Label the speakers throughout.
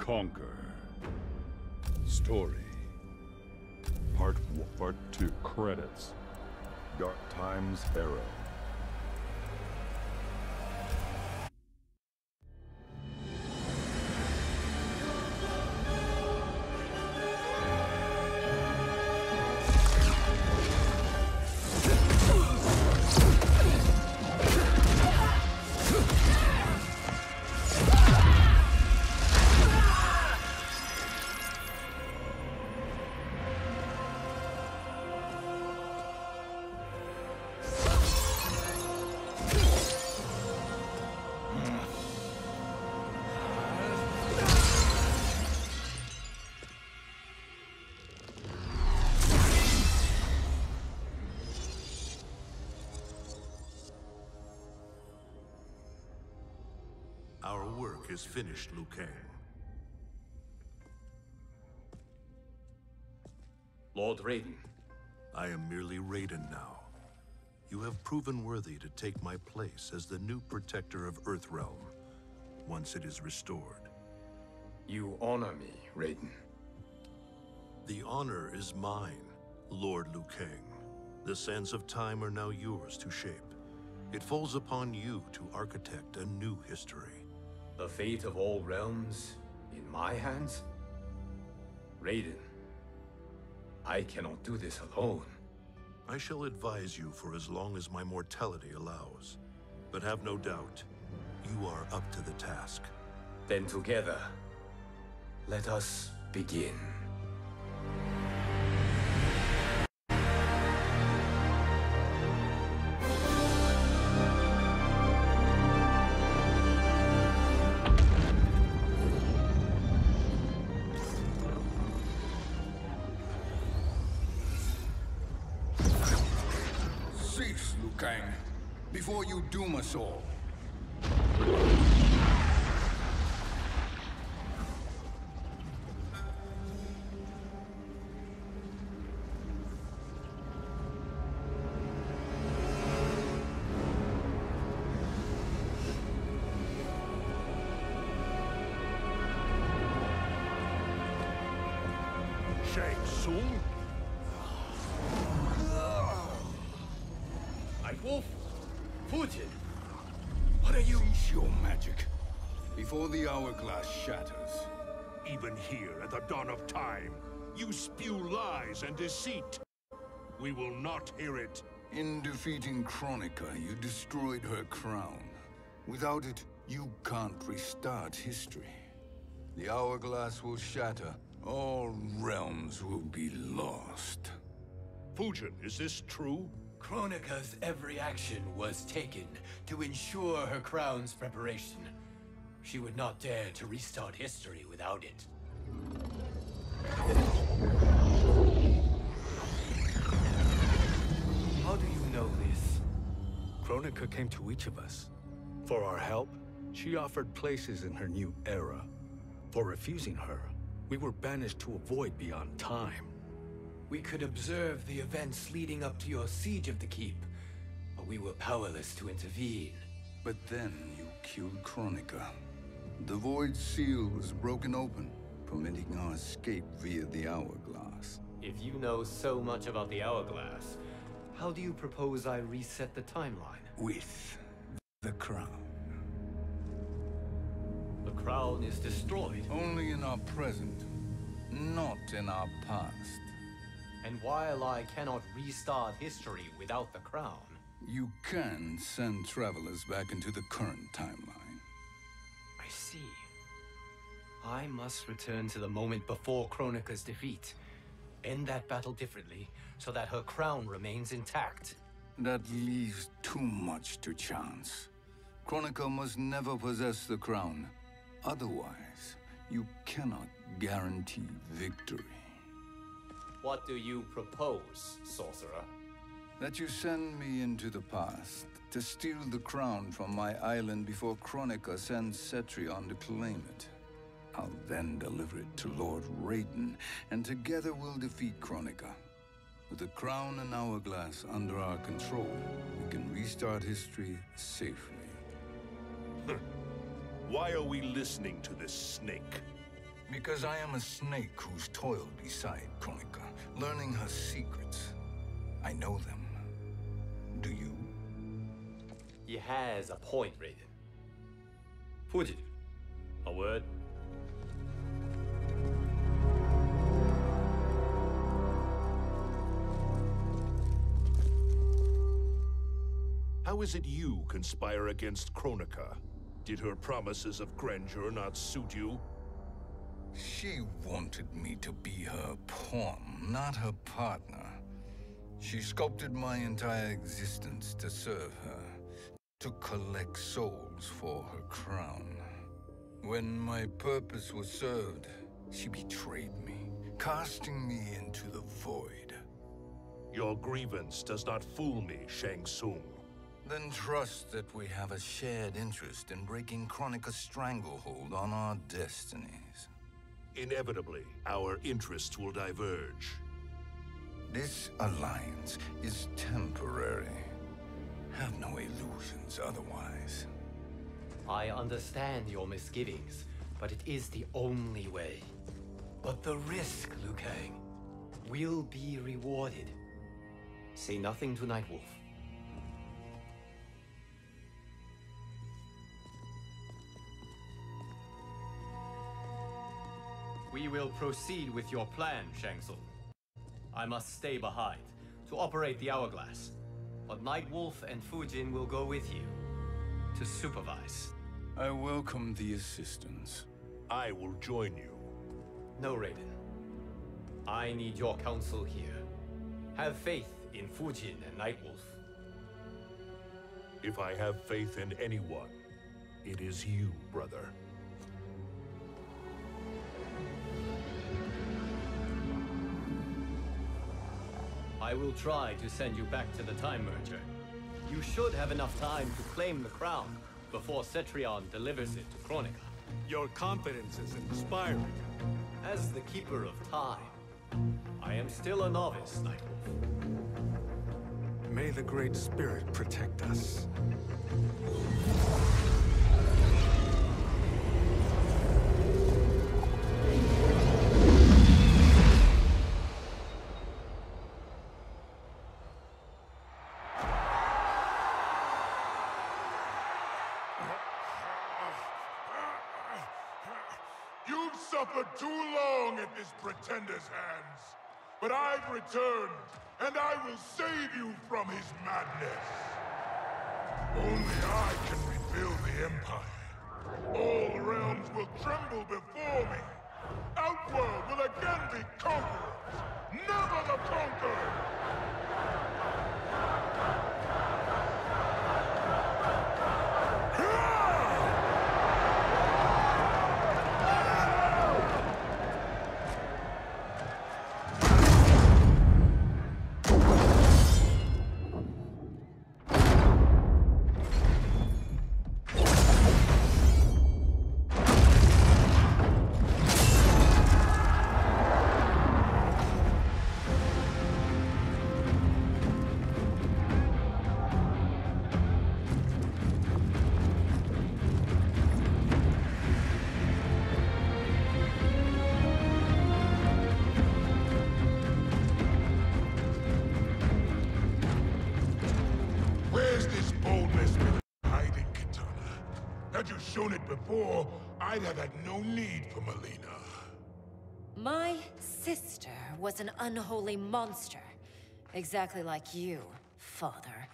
Speaker 1: conquer. Story. Part 1. Part 2. Credits. Dark Times Arrow.
Speaker 2: Our work is finished, Liu Kang.
Speaker 3: Lord Raiden.
Speaker 2: I am merely Raiden now. You have proven worthy to take my place as the new protector of Earthrealm, once it is restored.
Speaker 3: You honor me, Raiden.
Speaker 2: The honor is mine, Lord Liu Kang. The sands of time are now yours to shape. It falls upon you to architect a new history.
Speaker 3: The fate of all realms in my hands? Raiden, I cannot do this alone.
Speaker 2: I shall advise you for as long as my mortality allows. But have no doubt, you are up to the task.
Speaker 3: Then together, let us begin.
Speaker 4: Cease, Liu Kang, before you doom us all.
Speaker 5: Shang Tsung?
Speaker 3: Wolf, Fujin, what are you?
Speaker 4: Cease your magic, before the hourglass shatters.
Speaker 5: Even here at the dawn of time, you spew lies and deceit. We will not hear it.
Speaker 4: In defeating Kronика, you destroyed her crown. Without it, you can't restart history. The hourglass will shatter. All realms will be lost.
Speaker 5: Fujin, is this true?
Speaker 3: Kronika's every action was taken to ensure her crown's preparation. She would not dare to restart history without it. How do you know this?
Speaker 6: Kronika came to each of us. For our help, she offered places in her new era. For refusing her, we were banished to a void beyond time.
Speaker 3: We could observe the events leading up to your siege of the keep, but we were powerless to intervene.
Speaker 4: But then you killed Kronika. The Void Seal was broken open, permitting our escape via the hourglass.
Speaker 3: If you know so much about the hourglass, how do you propose I reset the timeline?
Speaker 4: With the crown.
Speaker 3: The crown is destroyed.
Speaker 4: Only in our present, not in our past.
Speaker 3: And while I cannot restart history without the crown...
Speaker 4: You can send travelers back into the current timeline.
Speaker 3: I see. I must return to the moment before Kronika's defeat. End that battle differently, so that her crown remains intact.
Speaker 4: That leaves too much to chance. Kronika must never possess the crown. Otherwise, you cannot guarantee victory.
Speaker 3: What do you propose, sorcerer?
Speaker 4: That you send me into the past to steal the crown from my island before Kronika sends Cetrion to claim it. I'll then deliver it to Lord Raiden, and together we'll defeat Kronika. With the crown and hourglass under our control, we can restart history safely.
Speaker 5: Why are we listening to this snake?
Speaker 4: Because I am a snake who's toiled beside Kronика, learning her secrets. I know them. Do you?
Speaker 3: He has a point, Rayden. Fujin, a word?
Speaker 5: How is it you conspire against Kronика? Did her promises of grandeur not suit you?
Speaker 4: She wanted me to be her pawn, not her partner. She sculpted my entire existence to serve her, to collect souls for her crown. When my purpose was served, she betrayed me, casting me into the void.
Speaker 5: Your grievance does not fool me, Shang Tsung.
Speaker 4: Then trust that we have a shared interest in breaking Kronika's stranglehold on our destinies.
Speaker 5: Inevitably, our interests will diverge.
Speaker 4: This alliance is temporary. Have no illusions otherwise.
Speaker 3: I understand your misgivings, but it is the only way. But the risk, Liu Kang, will be rewarded. Say nothing to Nightwolf. We will proceed with your plan, Shang Tsung. I must stay behind to operate the hourglass, but Nightwolf and Fujin will go with you to supervise.
Speaker 4: I welcome the assistance.
Speaker 5: I will join you.
Speaker 3: No, Raiden. I need your counsel here. Have faith in Fujin and Nightwolf.
Speaker 5: If I have faith in anyone, it is you, brother.
Speaker 3: I will try to send you back to the Time Merger. You should have enough time to claim the crown before Cetrion delivers it to Kronика.
Speaker 6: Your confidence is inspiring.
Speaker 3: As the Keeper of Time, I am still a novice, Nightwolf.
Speaker 6: May the Great Spirit protect us.
Speaker 5: You've suffered too long at this pretender's hands. But I've returned, and I will save you from his madness. Only I can rebuild the Empire. All realms will tremble before me. Outworld will again be conquerors, never the conquered! Shown it before, I'd have had no need for Melina.
Speaker 7: My sister was an unholy monster. Exactly like you, father.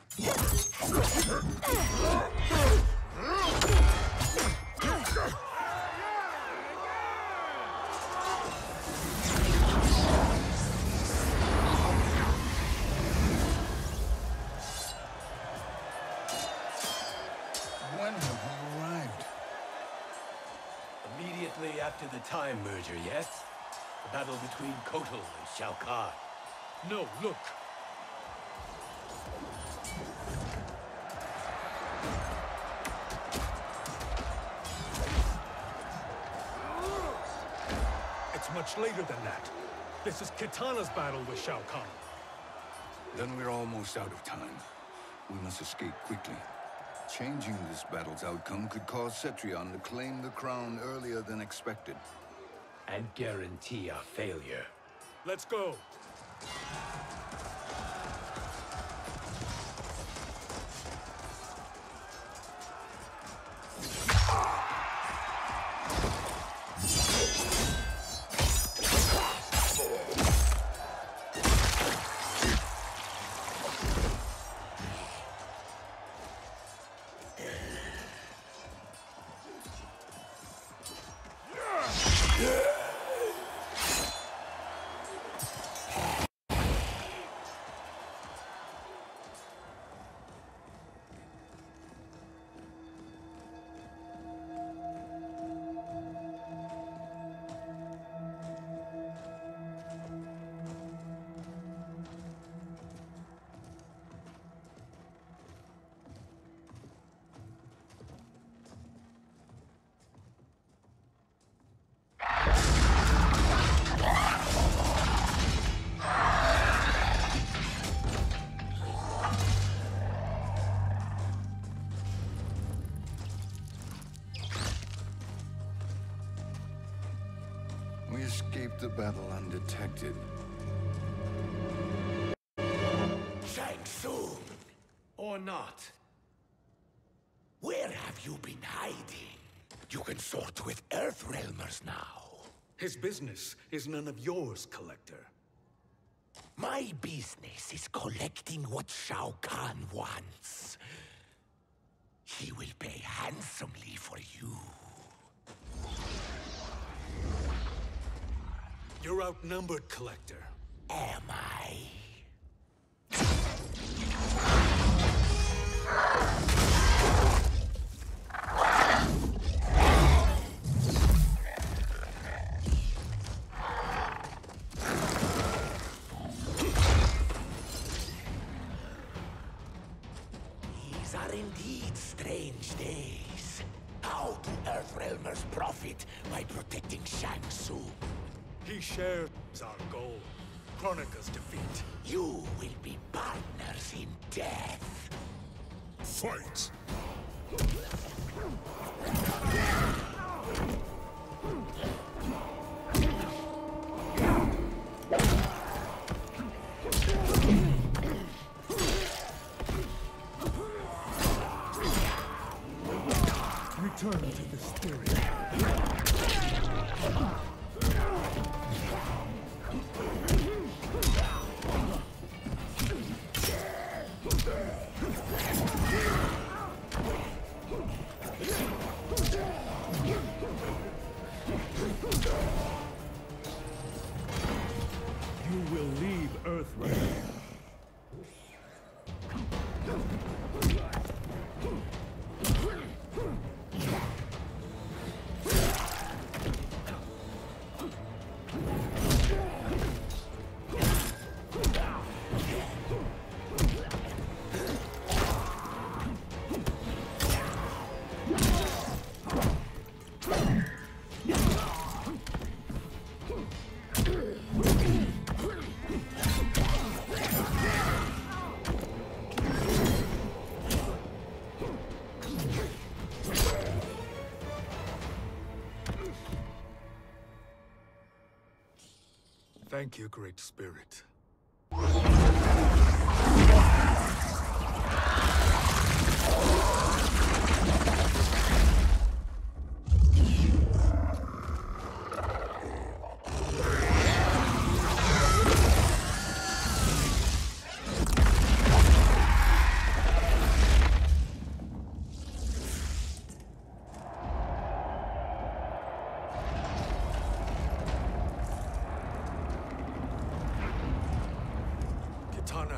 Speaker 4: When have we arrived?
Speaker 3: Immediately after the Time Merger, yes? The battle between Kotal and Shao Kahn.
Speaker 6: No, look. It's much later than that. This is Kitana's battle with Shao Kahn.
Speaker 4: Then we're almost out of time. We must escape quickly. Changing this battle's outcome could cause Cetrion to claim the crown earlier than expected.
Speaker 3: and guarantee a failure.
Speaker 6: Let's go.
Speaker 4: We escaped the battle undetected.
Speaker 8: Shang Tsung!
Speaker 3: Or not.
Speaker 8: Where have you been hiding? You can sort with Earthrealmers now.
Speaker 6: His business is none of yours, Collector.
Speaker 8: My business is collecting what Shao Kahn wants. He will pay handsomely for you.
Speaker 6: You're outnumbered, Collector.
Speaker 8: Am I? These are indeed strange days. How do Earthrealmers profit by protecting Shang Tsung?
Speaker 6: He shares our goal. Kronika's defeat.
Speaker 8: You will be partners in death.
Speaker 5: Fight!
Speaker 6: Return to the spirit.
Speaker 5: You will leave Earthrealm.
Speaker 6: Thank you, Great Spirit.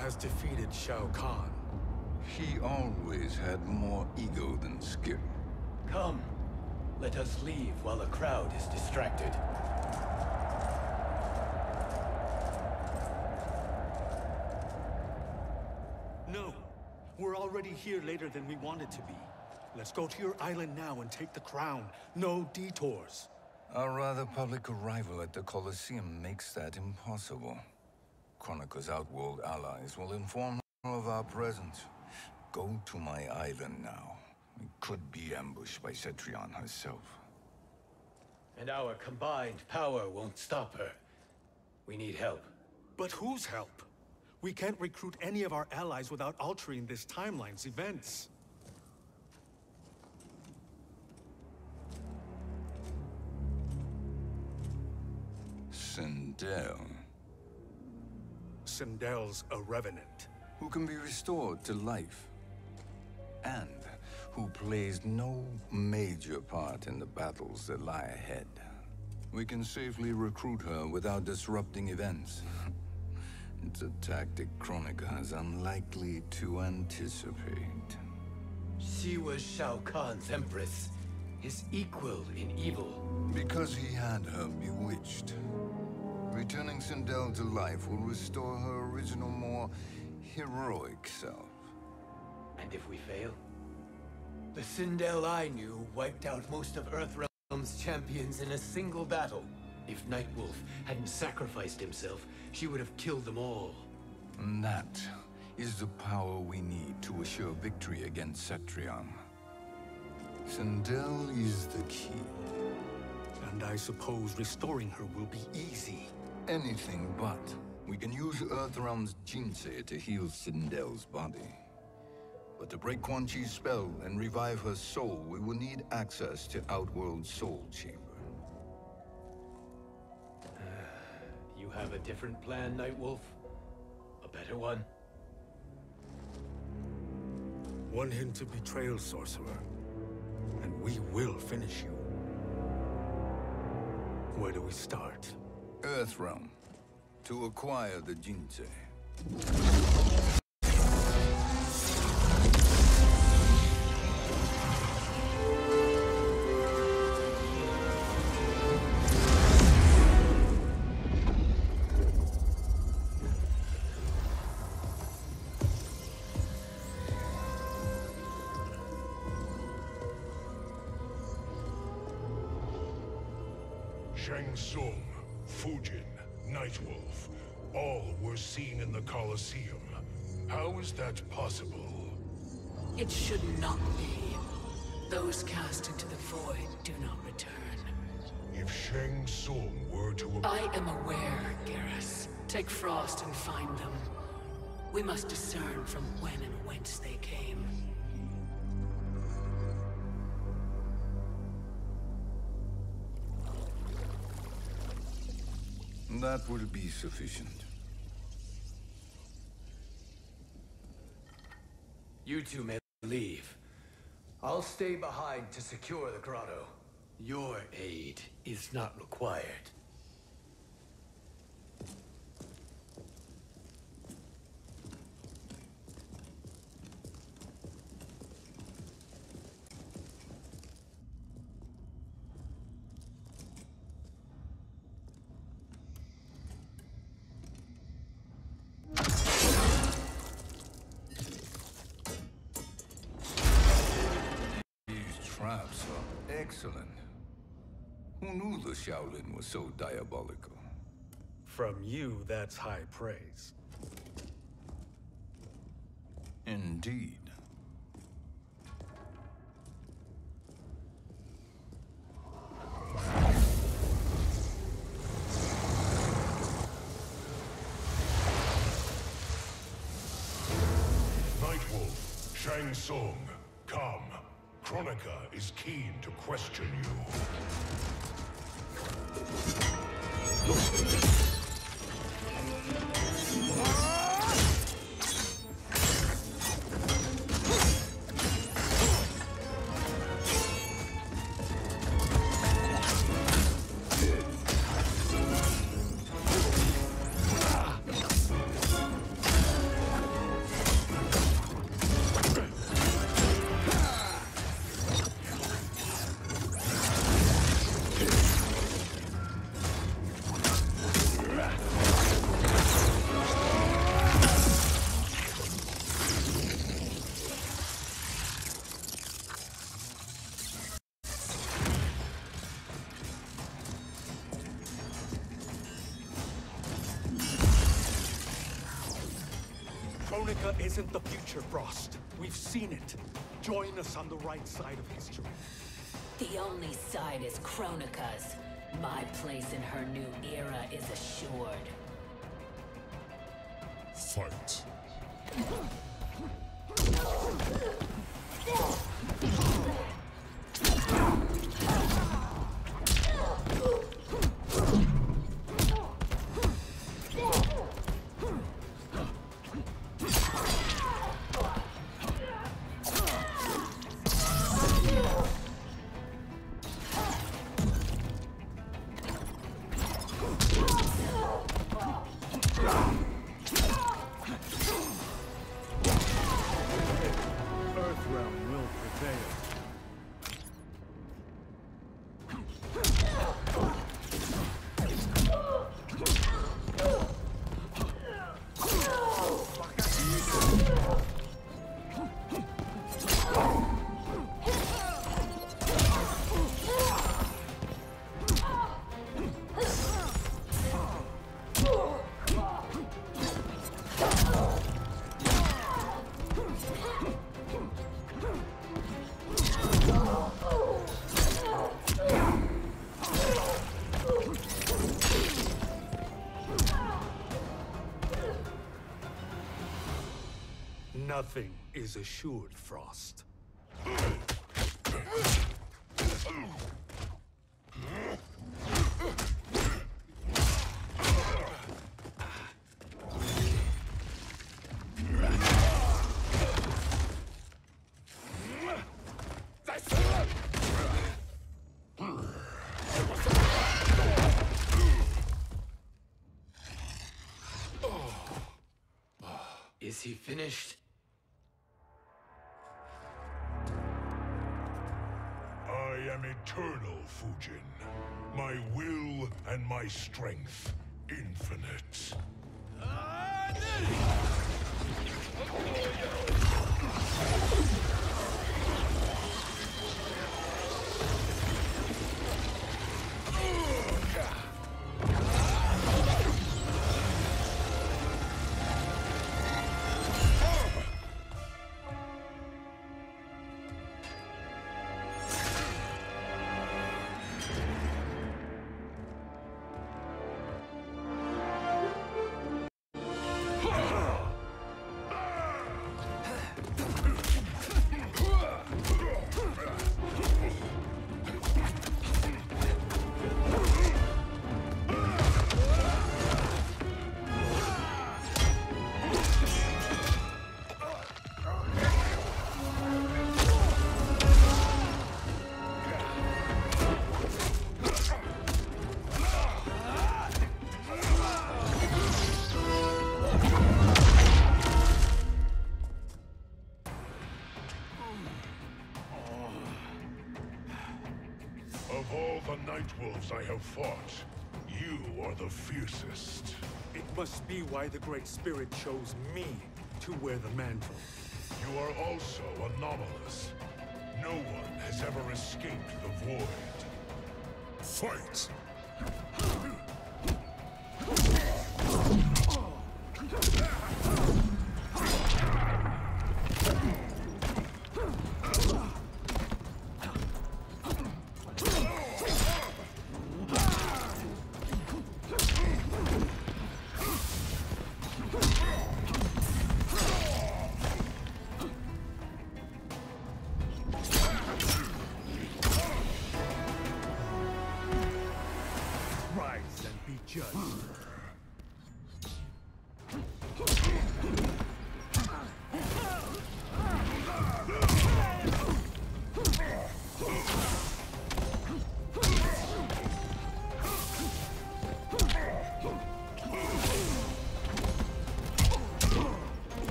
Speaker 6: Has defeated Shao Kahn.
Speaker 4: He always had more ego than skill.
Speaker 3: Come, let us leave while the crowd is distracted.
Speaker 6: No, we're already here later than we wanted to be. Let's go to your island now and take the crown. No detours.
Speaker 4: Our rather public arrival at the Colosseum makes that impossible. Kronika's outworld allies will inform her of our presence. Go to my island now. We could be ambushed by Cetrion herself.
Speaker 3: And our combined power won't stop her. We need help.
Speaker 6: But whose help? We can't recruit any of our allies without altering this timeline's events.
Speaker 4: Sindel.
Speaker 6: Sindel's a revenant.
Speaker 4: Who can be restored to life. And who plays no major part in the battles that lie ahead. We can safely recruit her without disrupting events. It's a tactic Kronика is unlikely to anticipate.
Speaker 3: She was Shao Kahn's empress, his equal in evil.
Speaker 4: Because he had her bewitched. Returning Sindel to life will restore her original, more heroic self.
Speaker 3: And if we fail? The Sindel I knew wiped out most of Earthrealm's champions in a single battle. If Nightwolf hadn't sacrificed himself, she would have killed them all.
Speaker 4: And that is the power we need to assure victory against Cetrion. Sindel is the key.
Speaker 6: And I suppose restoring her will be easy.
Speaker 4: Anything but. We can use Earthrealm's Jinsei to heal Sindel's body. But to break Quan Chi's spell and revive her soul, we will need access to Outworld's Soul Chamber.
Speaker 3: You have a different plan, Nightwolf? A better one?
Speaker 6: One hint of betrayal, Sorcerer, and we will finish you. Where do we start?
Speaker 4: Earthrealm. To acquire the Jinsei.
Speaker 5: Shang Tsung, Fujin, Nightwolf, all were seen in the Colosseum. How is that possible?
Speaker 9: It should not be. Those cast into the void do not return.
Speaker 5: If Shang Tsung were to...
Speaker 9: I am aware, Garrus. Take Frost and find them. We must discern from when and whence they came.
Speaker 4: That will be sufficient.
Speaker 3: You two may leave. I'll stay behind to secure the grotto. Your aid is not required.
Speaker 4: Traps are excellent. Who knew the Shaolin was so diabolical?
Speaker 6: From you, that's high praise.
Speaker 4: Indeed.
Speaker 5: Nightwolf, Shang Tsung, come. Kronика is keen to question you.
Speaker 6: Kronика isn't the future, Frost. We've seen it. Join us on the right side of history.
Speaker 7: The only side is Kronika's.
Speaker 9: My place in her new era is assured.
Speaker 5: Fight.
Speaker 6: Nothing is assured, Frost.
Speaker 3: Is he finished?
Speaker 5: I am eternal, Fujin. My will and my strength, infinite. Of all the Nightwolves I have fought, you are the fiercest.
Speaker 6: It must be why the Great Spirit chose me to wear the mantle.
Speaker 5: You are also anomalous. No one has ever escaped the void. Fight!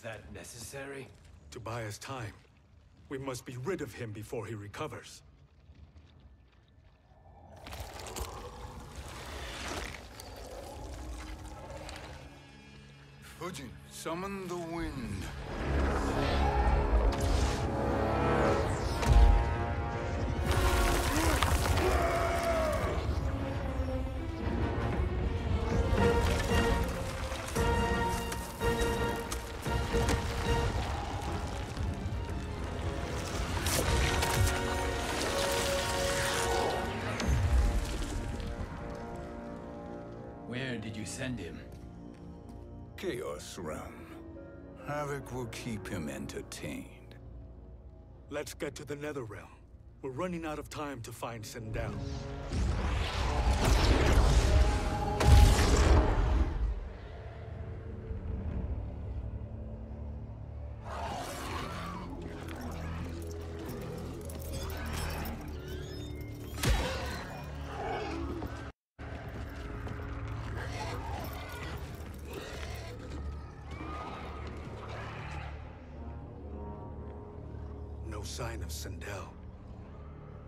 Speaker 3: that necessary?
Speaker 6: To buy us time. We must be rid of him before he recovers.
Speaker 4: Fujin, summon the wind.
Speaker 3: Where did you send him?
Speaker 4: Chaos Realm. Havoc will keep him entertained.
Speaker 6: Let's get to the Netherrealm. We're running out of time to find Sindel. No sign of Sindel.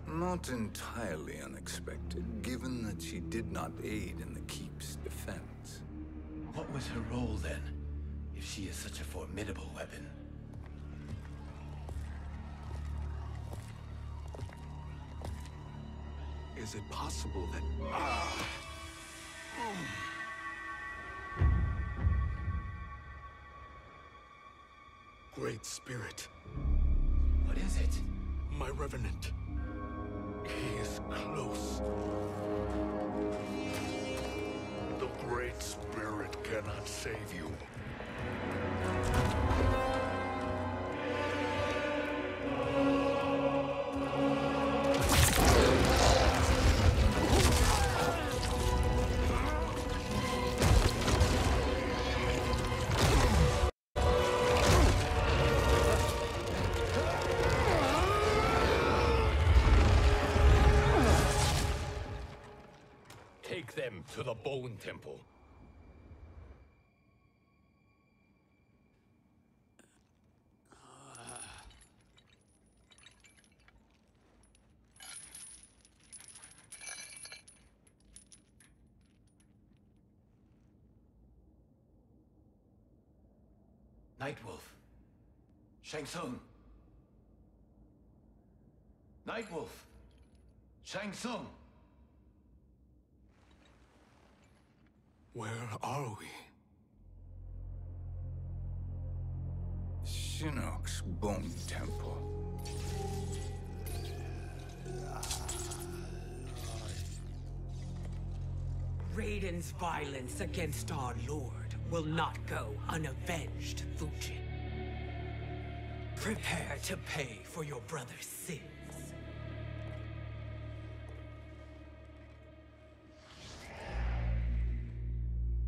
Speaker 4: Not entirely unexpected, given that she did not aid in the Keep's defense.
Speaker 3: What was her role then, if she is such a formidable weapon?
Speaker 6: Is it possible that... Great Spirit.
Speaker 3: What is it?
Speaker 6: My Revenant. He is close.
Speaker 5: The Great Spirit cannot save you.
Speaker 3: Take them to the Bone Temple. Nightwolf. Shang Tsung. Nightwolf. Shang Tsung.
Speaker 6: Where are we?
Speaker 4: Shinnok's Bone Temple.
Speaker 10: Raiden's violence against our Lord will not go unavenged, Fujin. Prepare to pay for your brother's sins.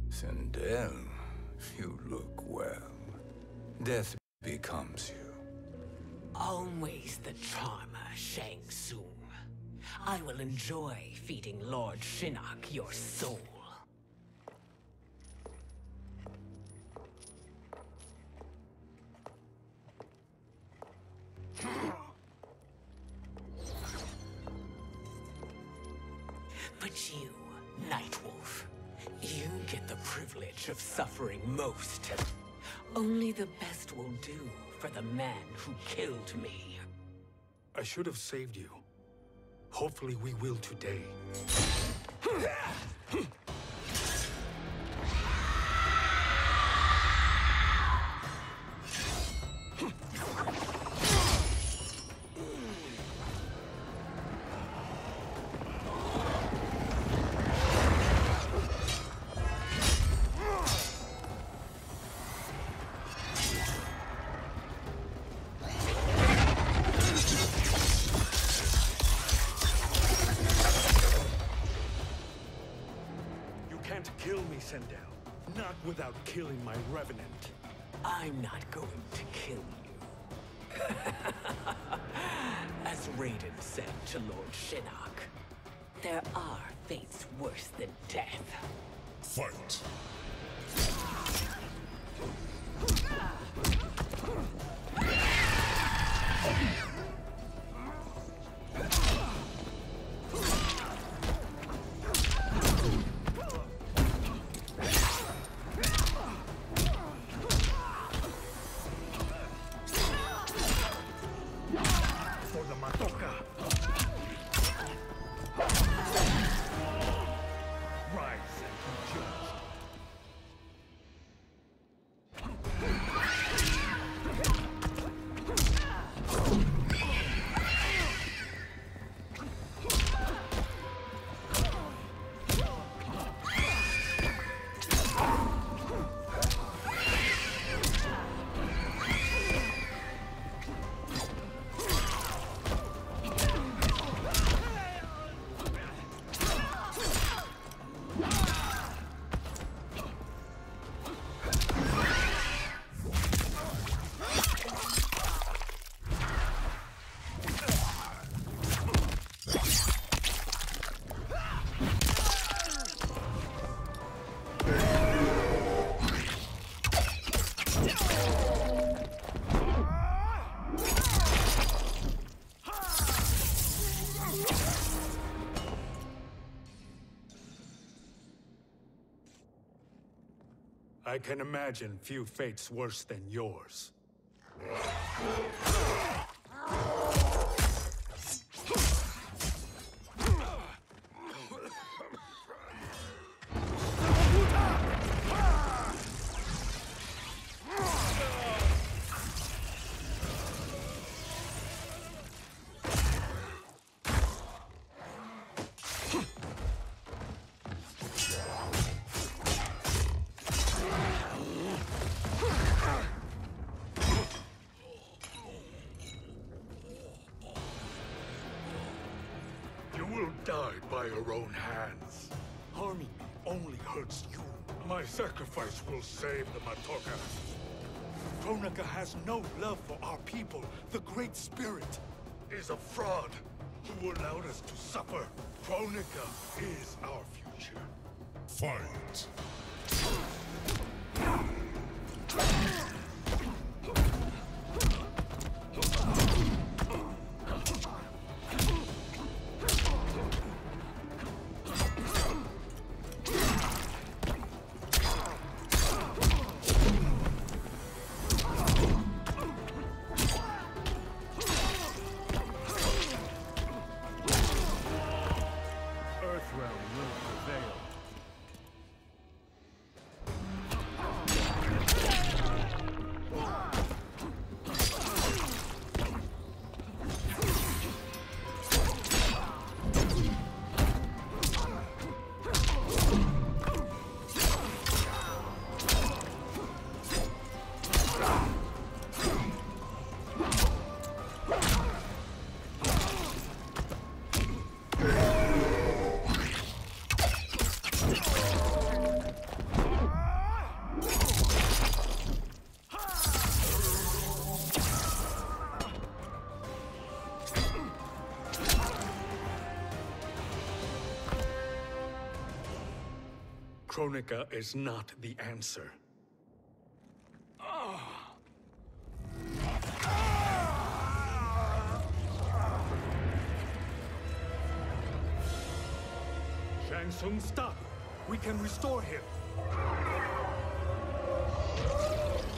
Speaker 4: Sindel, you look well. Death becomes you.
Speaker 10: Always the charmer, Shang Tsung. I will enjoy feeding Lord Shinnok your soul. But you, Nightwolf, you get the privilege of suffering most. Only the best will do for the man who killed me.
Speaker 6: I should have saved you. Hopefully we will today. Kill me, Sindel. Not without killing my Revenant.
Speaker 10: I'm not going to kill you. As Raiden said to Lord Shinnok, there are fates worse than death.
Speaker 5: Fight!
Speaker 6: I can imagine few fates worse than yours.
Speaker 5: Died by your own hands.
Speaker 6: Harming me only hurts you.
Speaker 5: My sacrifice will save the Matoka.
Speaker 6: Kronика has no love for our people. The Great Spirit
Speaker 5: is a fraud who allowed us to suffer. Kronика is our future. Fight.
Speaker 6: Kronика is not the answer. Shang Tsung, stop! We can restore him.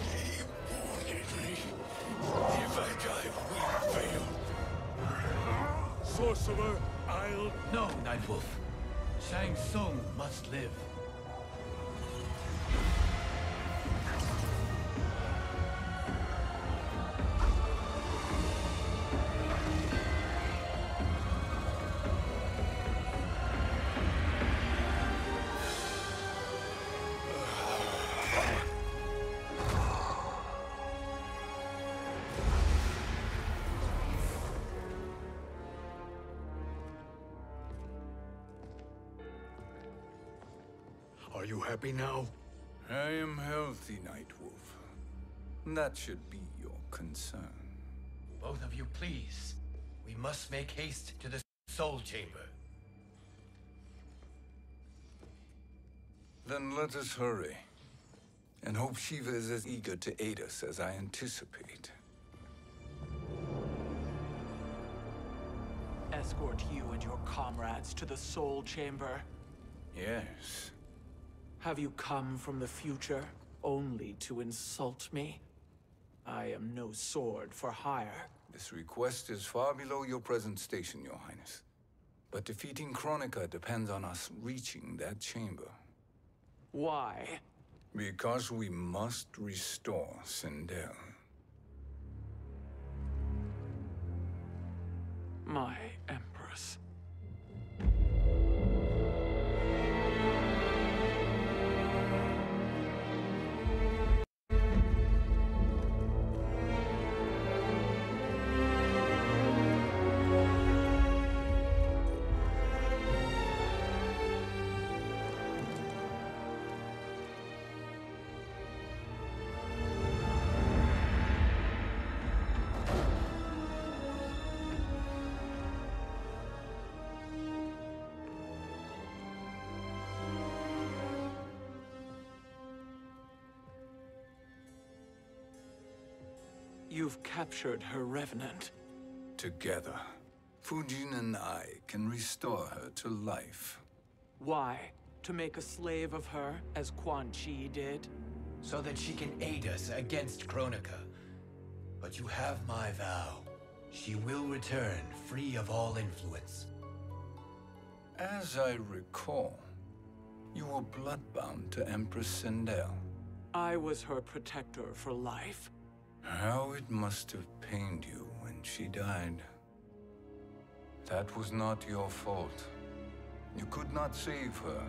Speaker 5: He wanted me. If I die, we fail.
Speaker 6: Sorcerer, I'll...
Speaker 3: No, Nightwolf. Shang Tsung must live.
Speaker 6: Are you happy now?
Speaker 4: I am healthy, Nightwolf. That should be your concern.
Speaker 3: Both of you, please. We must make haste to the Soul Chamber.
Speaker 4: Then let us hurry. And hope Shiva is as eager to aid us as I anticipate.
Speaker 11: Escort you and your comrades to the Soul Chamber?
Speaker 4: Yes.
Speaker 11: Have you come from the future only to insult me? I am no sword for hire.
Speaker 4: This request is far below your present station, Your Highness. But defeating Kronика depends on us reaching that chamber.
Speaker 11: Why?
Speaker 4: Because we must restore Sindel.
Speaker 11: My Empress. You've captured her revenant.
Speaker 4: Together, Fujin and I can restore her to life.
Speaker 11: Why? To make a slave of her, as Quan Chi did?
Speaker 3: so that she can aid us against Kronика. But you have my vow. She will return free of all influence.
Speaker 4: As I recall, you were bloodbound to Empress Sindel.
Speaker 11: I was her protector for life.
Speaker 4: How it must have pained you when she died. That was not your fault. You could not save her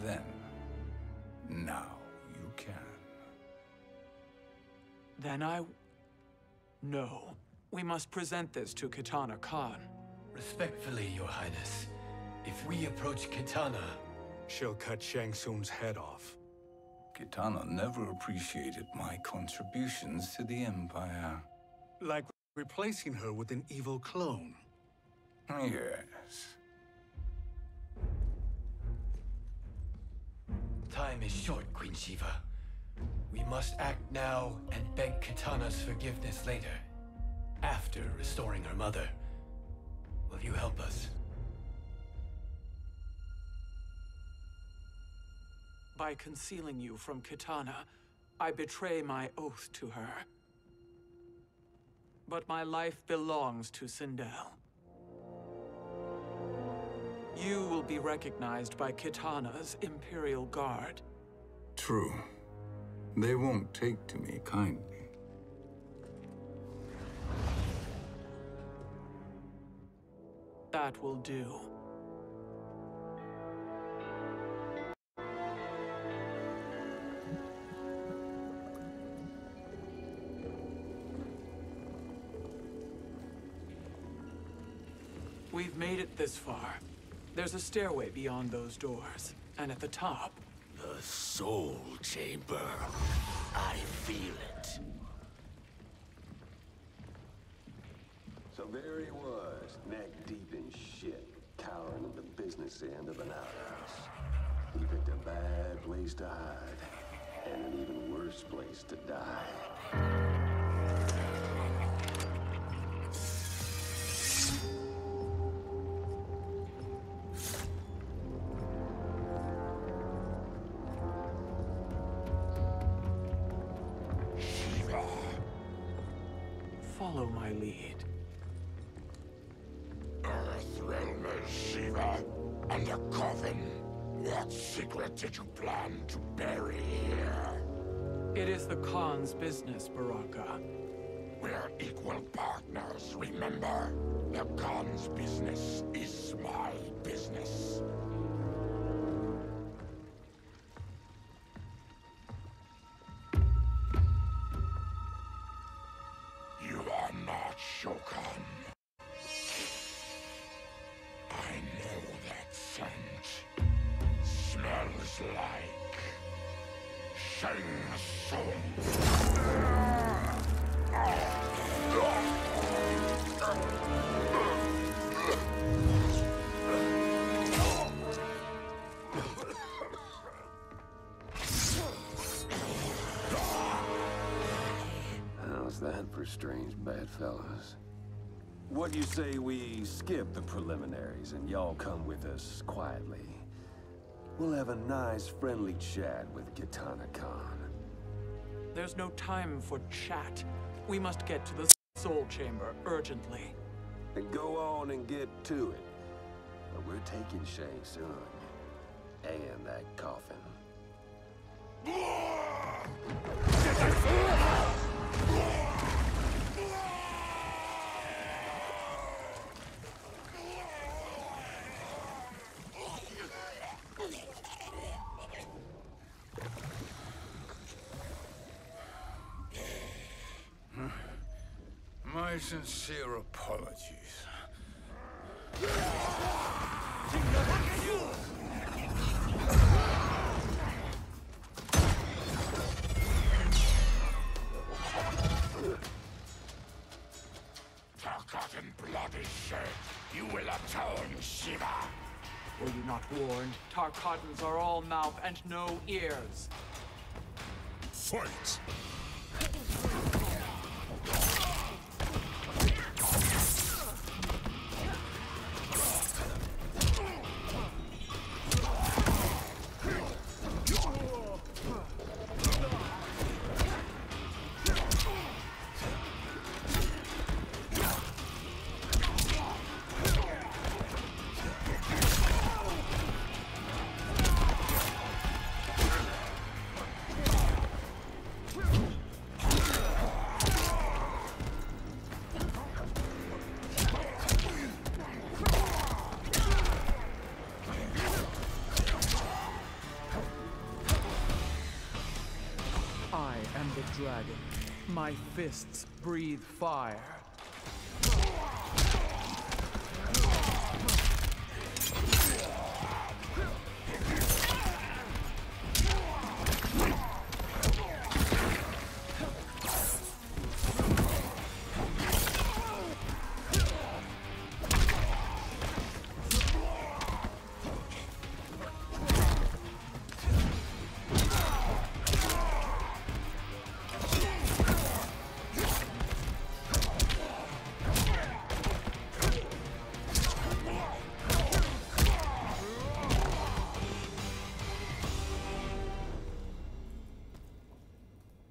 Speaker 4: then. Now you can.
Speaker 11: Then No. We must present this to Kitana Khan.
Speaker 3: Respectfully, Your Highness, if we approach Kitana,
Speaker 6: she'll cut Shang Tsung's head off.
Speaker 4: Kitana never appreciated my contributions to the Empire.
Speaker 6: Like replacing her with an evil clone.
Speaker 4: Yes.
Speaker 3: Time is short, Queen Shiva. We must act now and beg Kitana's forgiveness later, after restoring her mother. Will you help us?
Speaker 11: By concealing you from Kitana, I betray my oath to her. But my life belongs to Sindel. You will be recognized by Kitana's Imperial Guard.
Speaker 4: True. They won't take to me kindly.
Speaker 11: That will do. We've made it this far. There's a stairway beyond those doors, and at the top...
Speaker 8: The Soul Chamber. I feel it.
Speaker 12: So there he was, neck deep in shit, cowering at the business end of an outhouse. He picked a bad place to hide, and an even worse place to die.
Speaker 11: Follow my lead.
Speaker 8: Earthrealm Shiva, and a coffin. What secret did you plan to bury here?
Speaker 11: It is the Khan's business, Baraka.
Speaker 8: We're equal partners, remember? The Khan's business is my business. You are not Shokan. I know that scent. Smells like Shang Tsung.
Speaker 12: How's that for strange bedfellows? What do you say we skip the preliminaries and y'all come with us quietly? We'll have a nice, friendly chat with Kitana Khan.
Speaker 11: There's no time for chat. We must get to the Soul Chamber urgently.
Speaker 12: Then go on and get to it. But we're taking Shang Tsung. And that coffin.
Speaker 4: My sincere apologies.
Speaker 8: Forgotten blood is shed. You will atone, Shiva.
Speaker 11: Were you not warned? Tarkatans are all mouth and no ears.
Speaker 5: Fight!
Speaker 11: dragon. My fists breathe fire.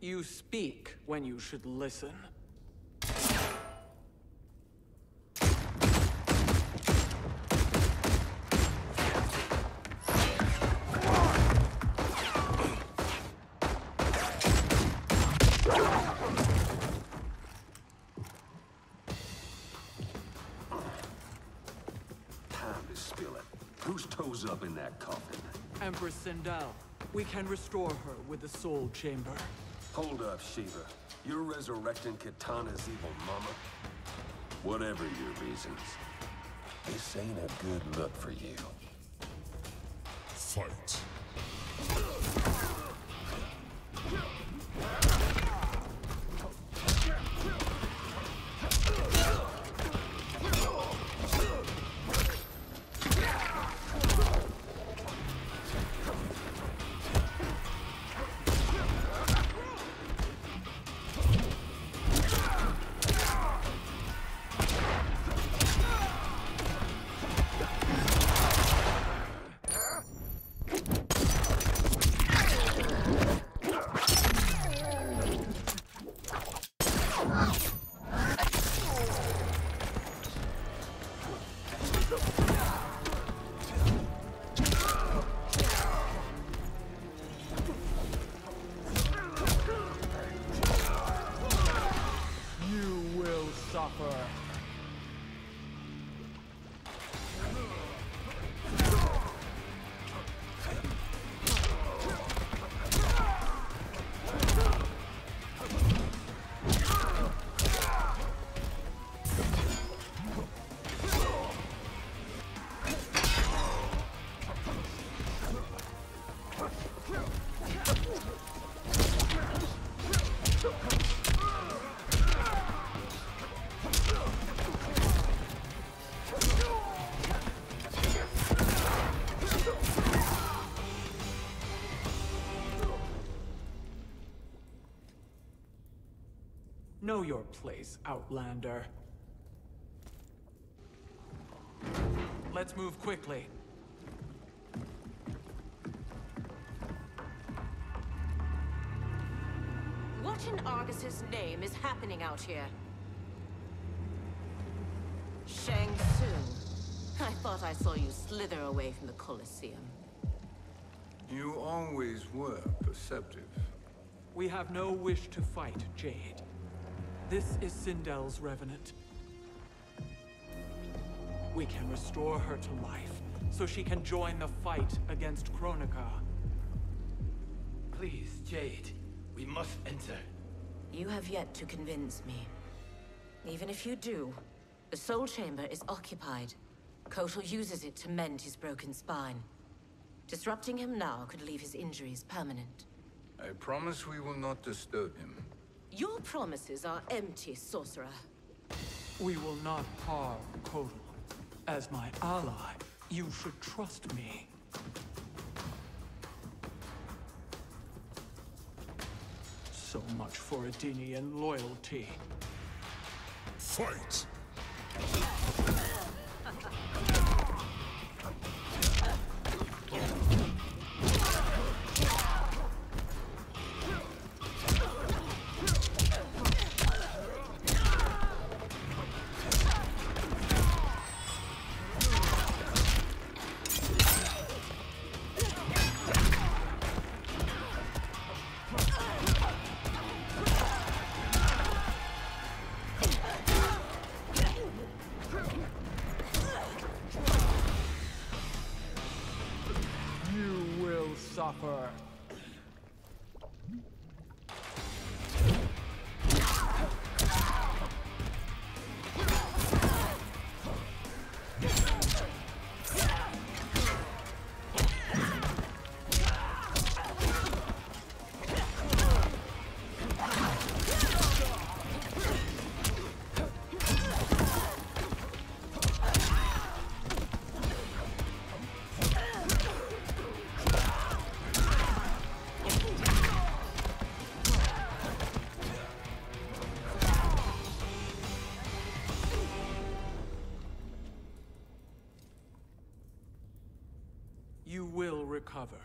Speaker 11: You speak when you should listen.
Speaker 12: Time to spill it. Whose toes up in that coffin?
Speaker 11: Empress Sindel. We can restore her with the soul chamber.
Speaker 12: Hold up, Shiva. You're resurrecting Kitana's evil mama? Whatever your reasons, this ain't a good look for you.
Speaker 1: Fight.
Speaker 11: Know your place, Outlander. Let's move quickly.
Speaker 13: What in Argus's name is happening out here? Shang Tsung. I thought I saw you slither away from the Colosseum.
Speaker 4: You always were perceptive.
Speaker 11: We have no wish to fight, Jade. This is Sindel's revenant. We can restore her to life, so she can join the fight against Kronика.
Speaker 3: Please, Jade, we must enter.
Speaker 13: You have yet to convince me. Even if you do, the soul chamber is occupied. Kotal uses it to mend his broken spine. Disrupting him now could leave his injuries permanent.
Speaker 4: I promise we will not disturb him.
Speaker 13: Your promises are empty, sorcerer.
Speaker 11: We will not harm Kotal. As my ally, you should trust me. So much for Adenian loyalty.
Speaker 1: Fight!
Speaker 11: Suffer. recover.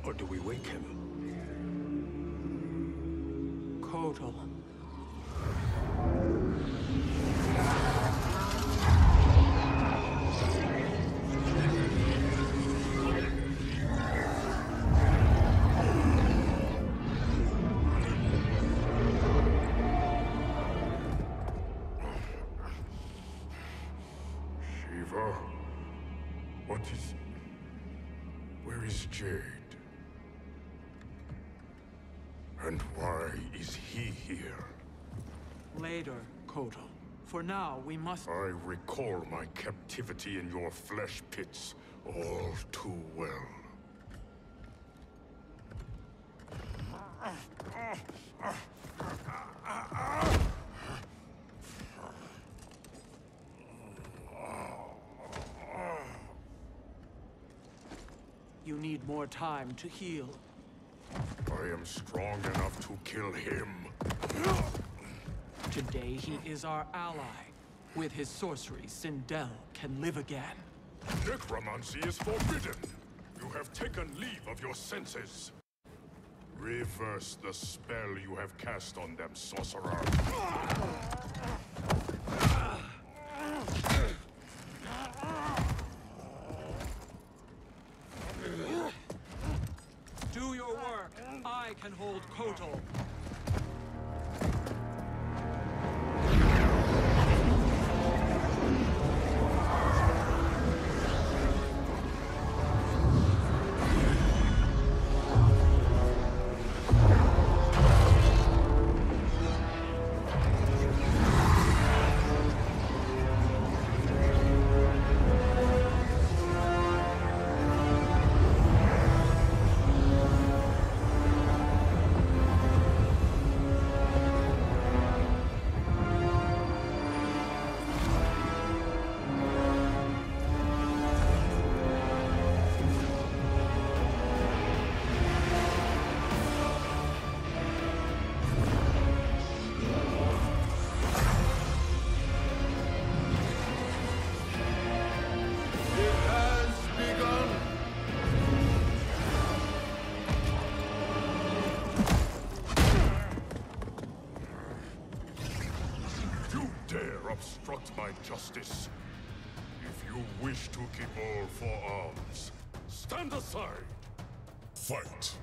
Speaker 6: Or do we wake him?
Speaker 11: Kotal.
Speaker 5: Shiva? What is... Where is Jade? And why is he here?
Speaker 11: Later, Kotal. For now, we must...
Speaker 5: I recall my captivity in your flesh pits all too well.
Speaker 11: You need more time to heal.
Speaker 5: I am strong enough to kill him.
Speaker 11: Today he is our ally. With his sorcery, Sindel can live again.
Speaker 5: Necromancy is forbidden. You have taken leave of your senses. Reverse the spell you have cast on them, sorcerer.
Speaker 11: Do your work. I can hold Kotal.
Speaker 5: Obstruct my justice. If you wish to keep all four arms, stand aside. Fight.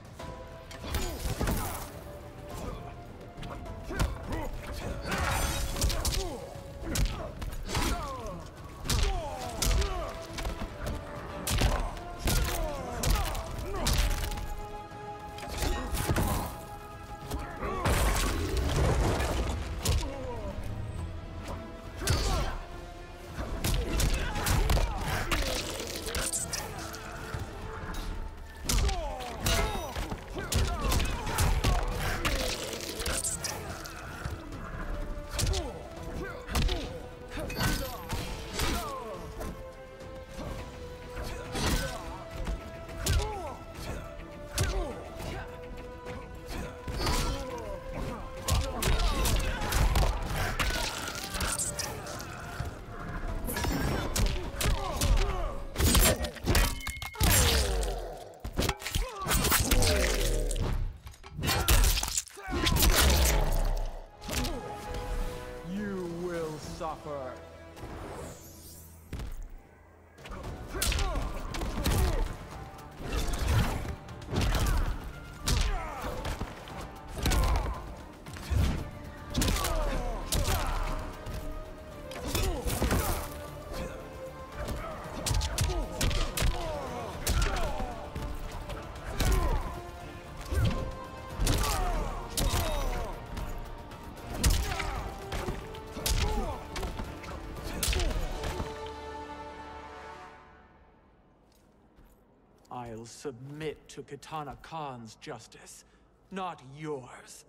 Speaker 11: I'll submit to Kitana Khan's justice, not yours.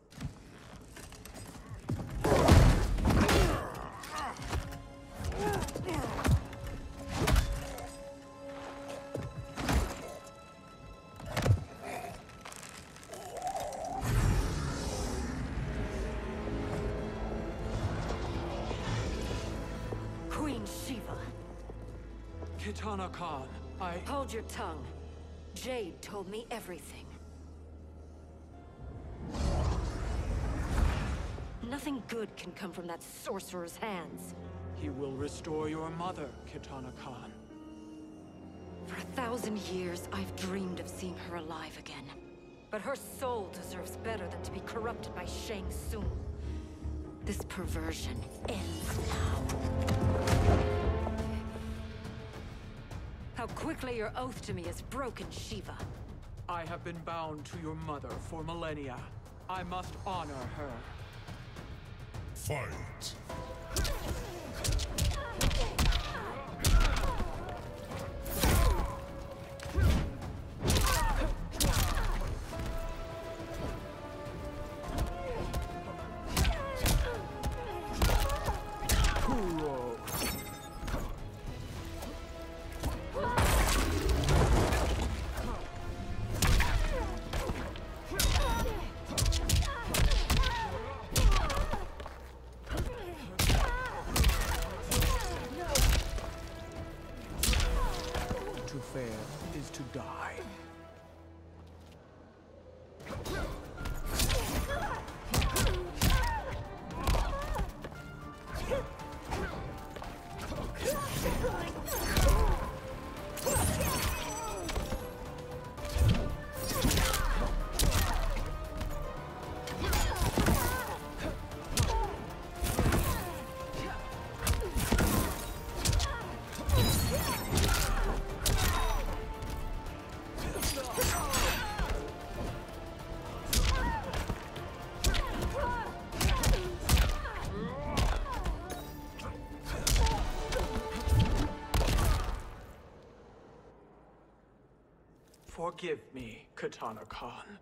Speaker 7: Queen Shiva.
Speaker 11: Kitana Khan,
Speaker 7: Hold your tongue. Jade told me everything. Nothing good can come from that sorcerer's hands.
Speaker 11: He will restore your mother, Kitana Khan.
Speaker 7: For 1,000 years, I've dreamed of seeing her alive again. But her soul deserves better than to be corrupted by Shang Tsung. This perversion ends now. How quickly your oath to me is broken, Shiva.
Speaker 11: I have been bound to your mother for millennia. I must honor her.
Speaker 5: Fight.
Speaker 11: To fail is to die. Forgive me, Kitana Khan.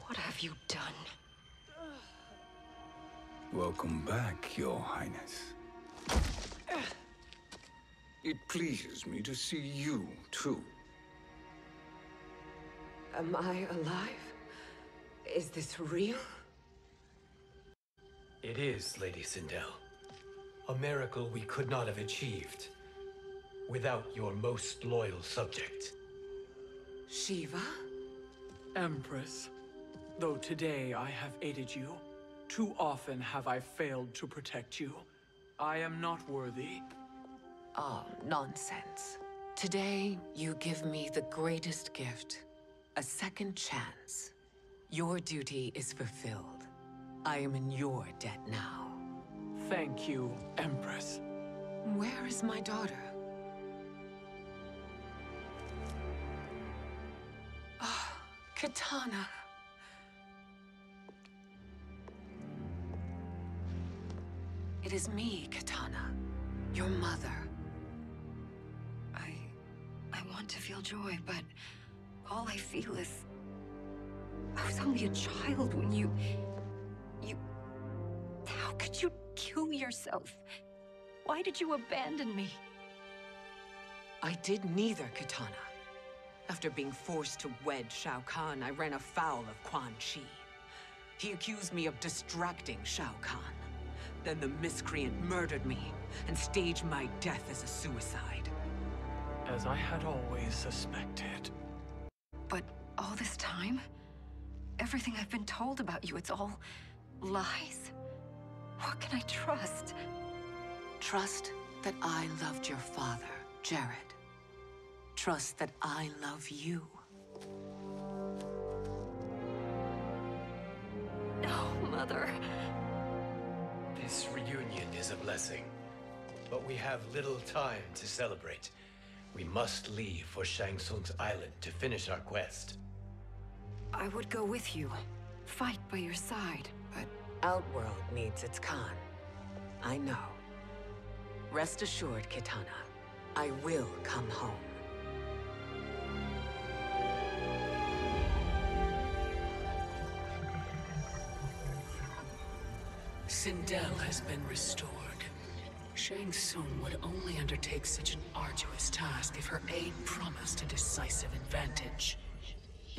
Speaker 7: What have you done?
Speaker 4: Welcome back, Your Highness. It pleases me to see you, too.
Speaker 9: Am I alive? Is this real?
Speaker 3: It is, Lady Sindel. A miracle we could not have achieved without your most loyal subject.
Speaker 9: Shiva?
Speaker 11: Empress, though today I have aided you, too often have I failed to protect you. I am not worthy.
Speaker 9: Oh, nonsense. Today, you give me the greatest gift. A second chance. Your duty is fulfilled. I am in your debt now.
Speaker 11: Thank you, Empress.
Speaker 9: Where is my daughter? Oh, Kitana. It is me, Kitana. Your mother.
Speaker 7: I want to feel joy, but all I feel is... I was only a child when you... How could you kill yourself? Why did you abandon me?
Speaker 9: I did neither, Kitana. After being forced to wed Shao Kahn, I ran afoul of Quan Chi. He accused me of distracting Shao Kahn. Then the miscreant murdered me and staged my death as a suicide.
Speaker 11: As I had always suspected.
Speaker 7: But all this time? Everything I've been told about you, it's all lies? What can I trust?
Speaker 9: Trust that I loved your father, Jared. Trust that I love you.
Speaker 7: No, Mother.
Speaker 3: This reunion is a blessing, but we have little time to celebrate. We must leave for Shang Tsung's island to finish our quest.
Speaker 7: I would go with you, fight by your side, but...
Speaker 9: Outworld needs its Khan. I know. Rest assured, Kitana, I will come home.
Speaker 10: Sindel has been restored. Shang Tsung would only undertake such an arduous task if her aid promised a decisive advantage.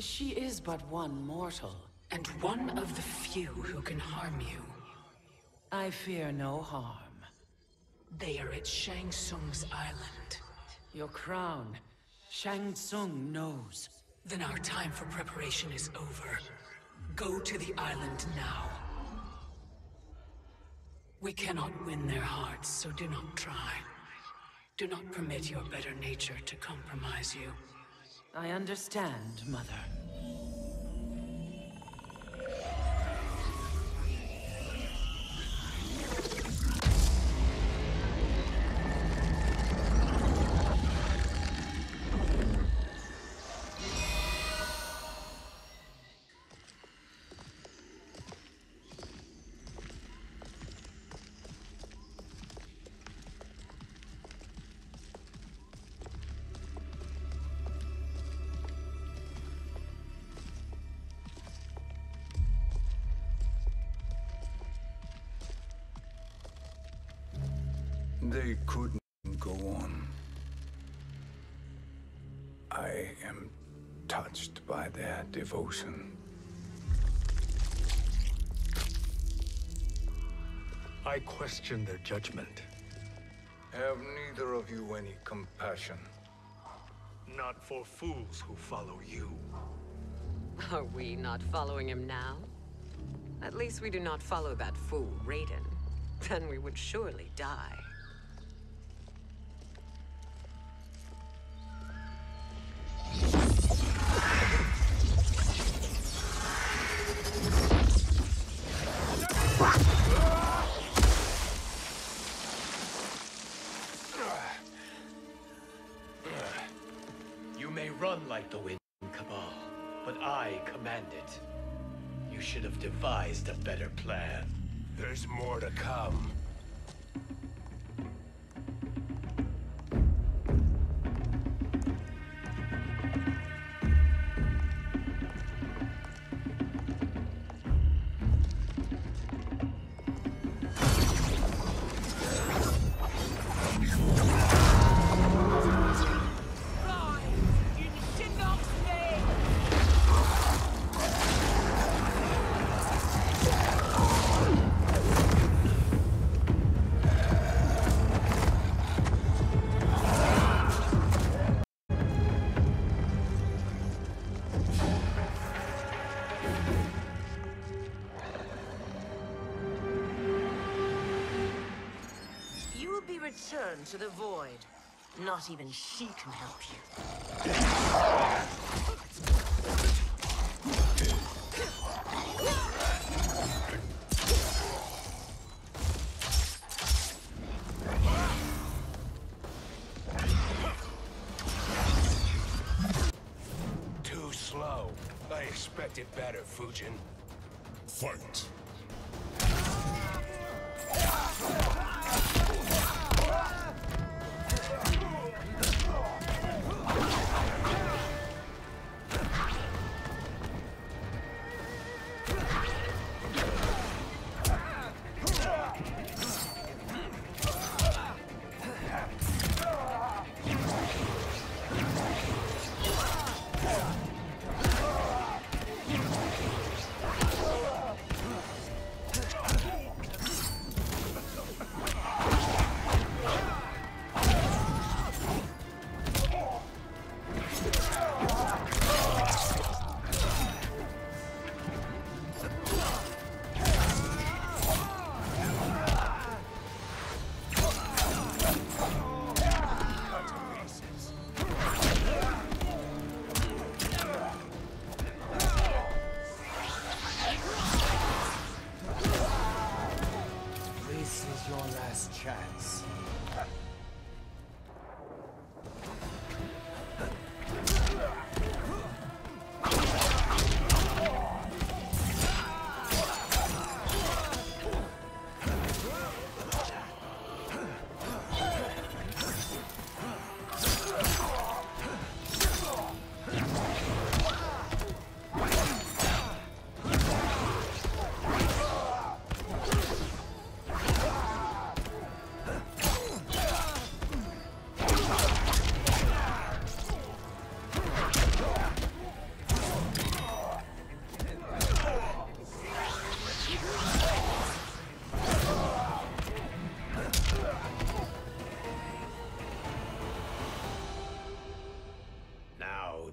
Speaker 10: She is but one mortal, and one of the few who can harm you. I fear no harm. They are at Shang Tsung's island. Your crown, Shang Tsung knows. Then our time for preparation is over. Go to the island now. We cannot win their hearts, so do not try. Do not permit your better nature to compromise you. I understand, Mother.
Speaker 4: They couldn't go on. I am touched by their devotion.
Speaker 6: I question their judgment.
Speaker 4: Have neither of you any compassion?
Speaker 6: Not for fools who follow you.
Speaker 9: Are we not following him now? At least we do not follow that fool, Raiden. Then we would surely die.
Speaker 3: You may run like the wind, Cabal, but I command it. You should have devised a better plan.
Speaker 8: There's more to come.
Speaker 13: Return to the void. Not even she can help you.
Speaker 8: Too slow. I expected better, Fujin.
Speaker 5: Fight.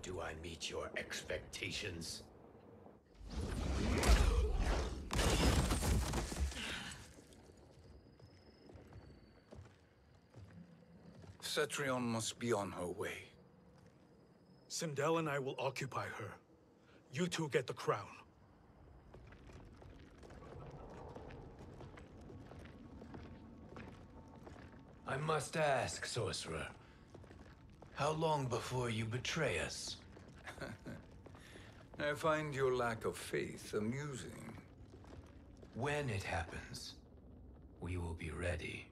Speaker 3: do I meet your expectations?
Speaker 4: Cetrion must be on her way.
Speaker 6: Sindel and I will occupy her. You two get the crown.
Speaker 3: I must ask, sorcerer. How long before you betray us?
Speaker 4: I find your lack of faith amusing.
Speaker 3: When it happens, we will be ready.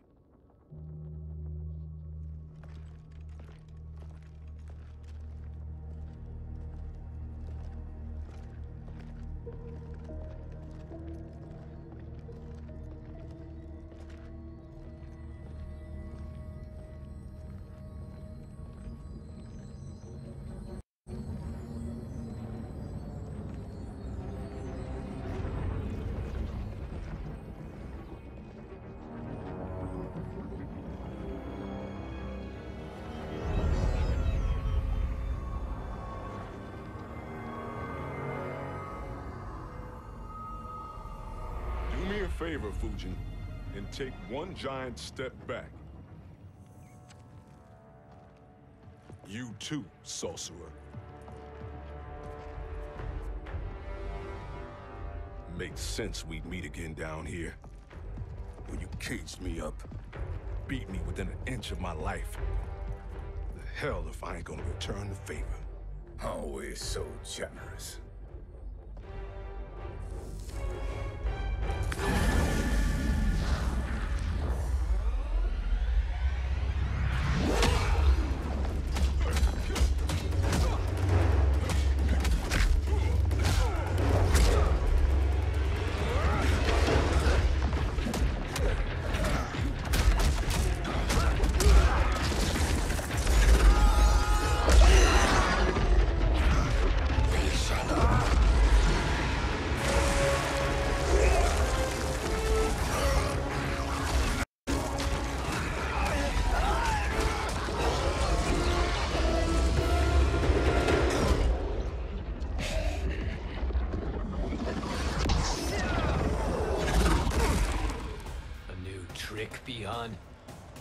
Speaker 1: Do me a favor, Fujin, and take one giant step back. You too, sorcerer. Makes sense we'd meet again down here. When you caged me up, beat me within an inch of my life. The hell if I ain't gonna return the favor.
Speaker 4: Always so generous.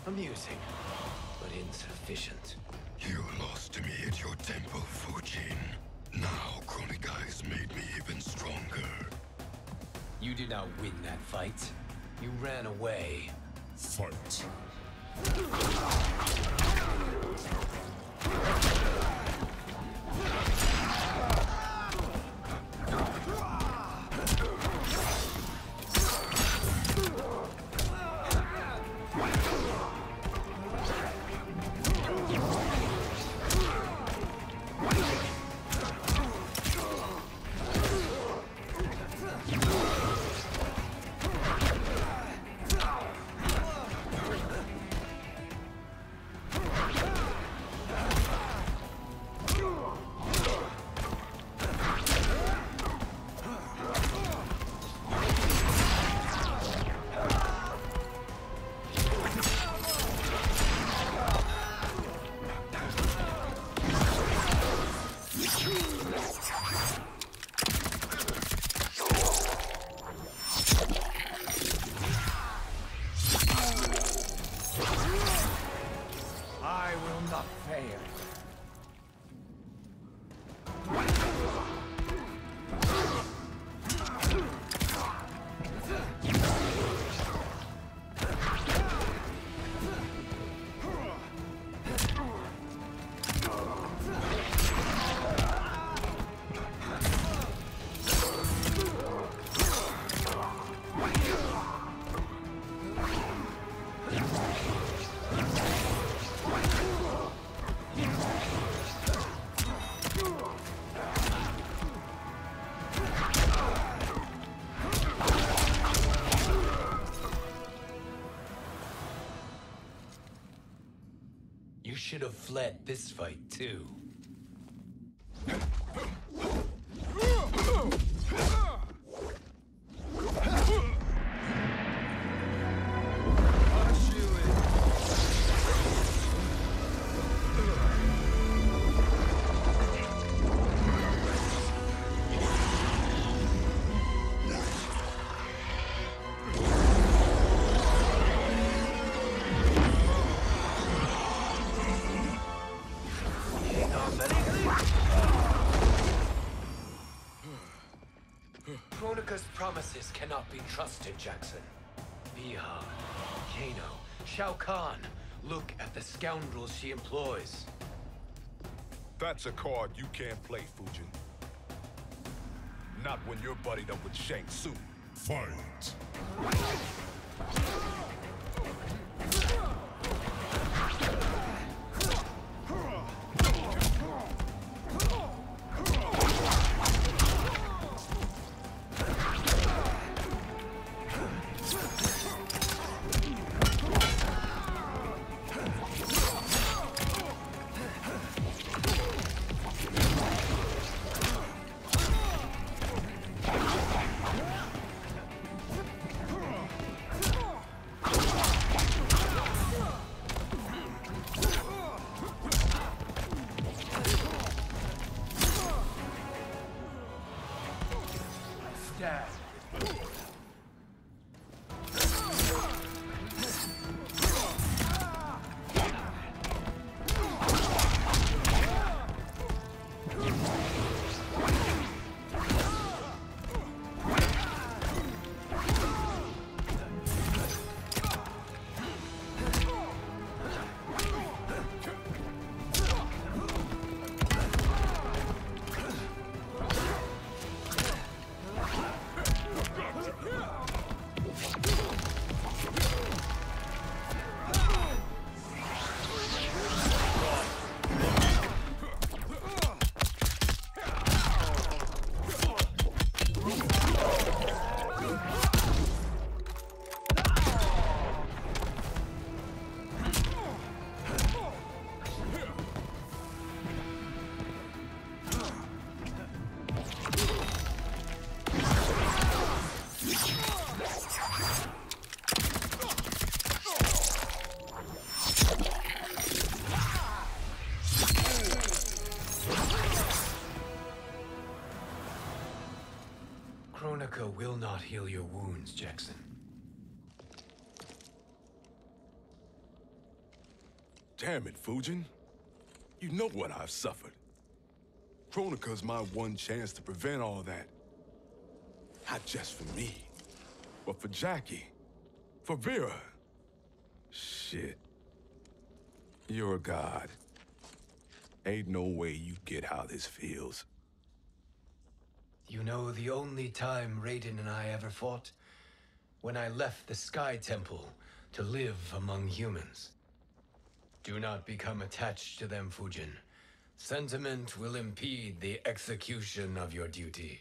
Speaker 3: Amusing, but insufficient.
Speaker 14: You lost to me at your temple, Fujin. Now Kronика has made me even stronger.
Speaker 3: You did not win that fight. You ran away.
Speaker 14: Fight.
Speaker 3: You should have fled this fight, too. Kronika's promises cannot be trusted, Jackson. Biha, Kano, Shao Kahn. Look at the scoundrels she employs.
Speaker 1: That's a card you can't play, Fujin. Not when you're buddied up with Shang Tsung.
Speaker 5: Fight!
Speaker 3: Kronика will not heal your wounds, Jackson.
Speaker 1: Damn it, Fujin. You know what I've suffered. Kronika's my one chance to prevent all that. Not just for me, but for Jackie, for Vera. Shit. You're a god. Ain't no way you get how this feels.
Speaker 3: You know, the only time Raiden and I ever fought? When I left the Sky Temple to live among humans. Do not become attached to them, Fujin. Sentiment will impede the execution of your duty.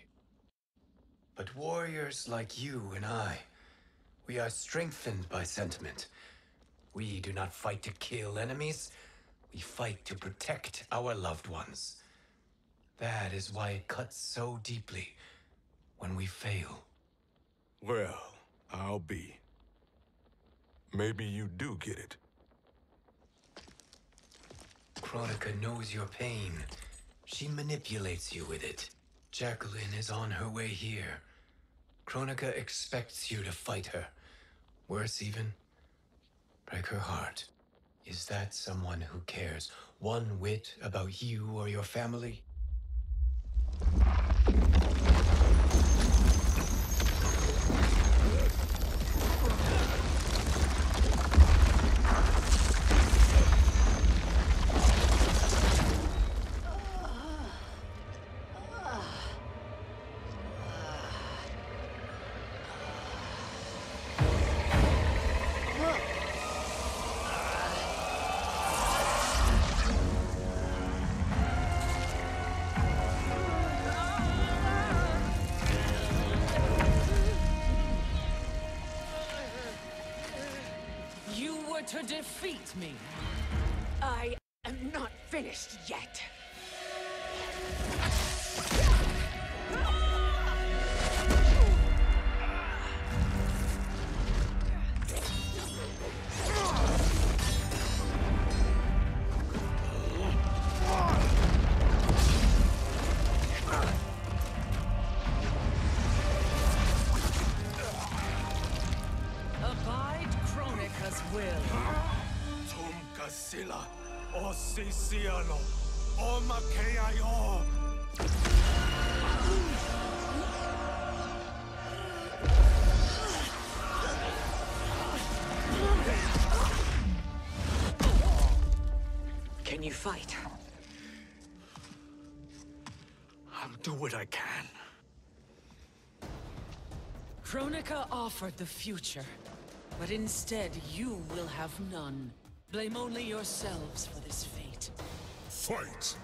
Speaker 3: But warriors like you and I, we are strengthened by sentiment. We do not fight to kill enemies. We fight to protect our loved ones. That is why it cuts so deeply when we fail.
Speaker 1: Well, I'll be. Maybe you do get it.
Speaker 3: Kronika knows your pain. She manipulates you with it. Jacqueline is on her way here. Kronika expects you to fight her. Worse even, break her heart. Is that someone who cares one whit about you or your family?
Speaker 10: To defeat me. I am not finished yet. Abide Kronika's will.
Speaker 6: Tum Casilla, Osiciano.
Speaker 9: Can you fight?
Speaker 6: I'll do what I can.
Speaker 10: Kronика offered the future, but instead you will have none. Blame only yourselves for this fate.
Speaker 5: Fight!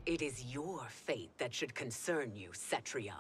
Speaker 9: It is your fate that should concern you, Cetrion.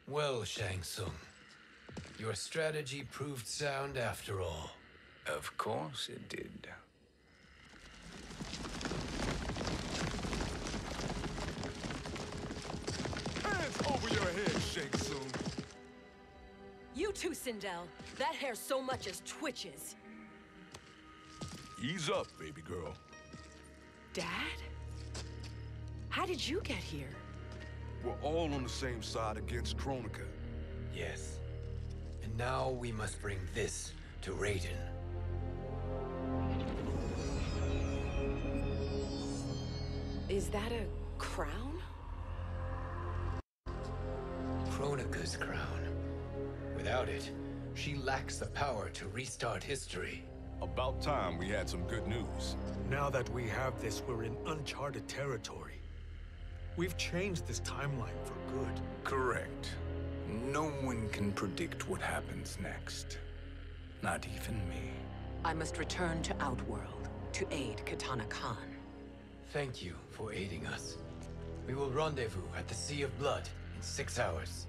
Speaker 3: Well, Shang Tsung, your strategy proved sound after all.
Speaker 4: Of course it did.
Speaker 1: Hands over your head, Shang Tsung.
Speaker 7: You too, Sindel. That hair so much as twitches.
Speaker 1: Ease up, baby girl.
Speaker 7: Dad? How did you get here?
Speaker 1: We're all on the same side against Kronика.
Speaker 3: Yes. And now we must bring this to Rayden.
Speaker 7: Is that a crown?
Speaker 3: Kronika's crown. Without it, she lacks the power to restart history.
Speaker 1: About time we had some good news.
Speaker 6: Now that we have this, we're in uncharted territory. We've changed this timeline for good.
Speaker 4: Correct. No one can predict what happens next. Not even me.
Speaker 9: I must return to Outworld to aid Kitana Khan.
Speaker 3: Thank you for aiding us. We will rendezvous at the Sea of Blood in 6 hours.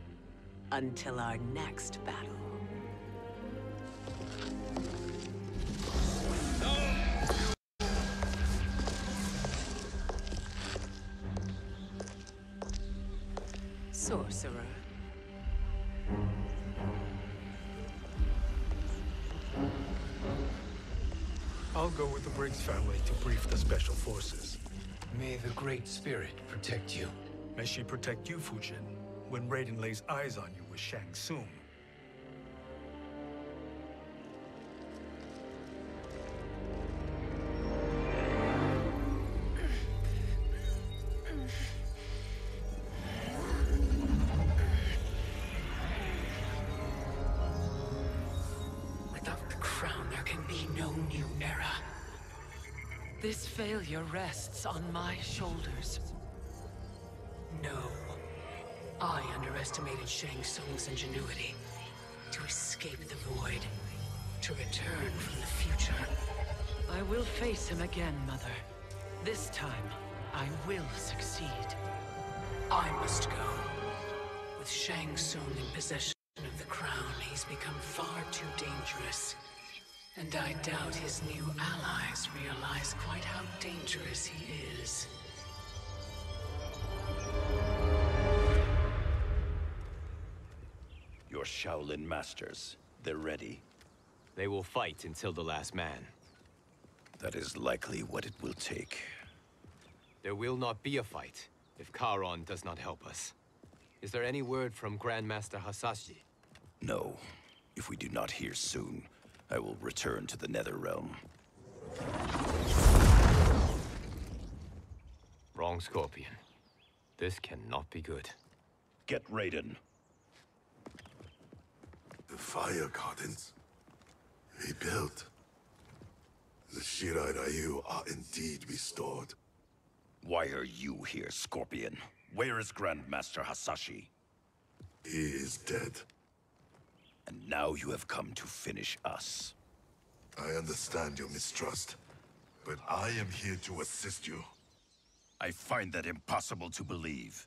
Speaker 9: Until our next battle. Sorcerer.
Speaker 6: I'll go with the Briggs family to brief the Special Forces.
Speaker 3: May the Great Spirit protect you.
Speaker 6: May she protect you, Fujin, when Raiden lays eyes on you with Shang Tsung.
Speaker 10: Without the crown, there can be no new era. This failure rests on my shoulders. No. I underestimated Shang Tsung's ingenuity. To escape the void. To return from the future. I will face him again, Mother. This time, I will succeed. I must go. With Shang Tsung in possession of the crown, he's become far too dangerous. And I doubt his new allies realize quite how dangerous he is.
Speaker 15: Your Shaolin masters, they're ready.
Speaker 3: They will fight until the last man.
Speaker 15: That is likely what it will take.
Speaker 3: There will not be a fight if Charon does not help us. Is there any word from Grandmaster Hasashi?
Speaker 15: No. If we do not hear soon, I will return to the Netherrealm.
Speaker 3: Wrong, Scorpion. This cannot be good.
Speaker 15: Get Raiden.
Speaker 5: The fire gardens rebuilt. The Shirai Ryu are indeed restored.
Speaker 15: Why are you here, Scorpion? Where is Grandmaster Hasashi?
Speaker 5: He is dead.
Speaker 15: And now you have come to finish us.
Speaker 5: I understand your mistrust, but I am here to assist you.
Speaker 15: I find that impossible to believe.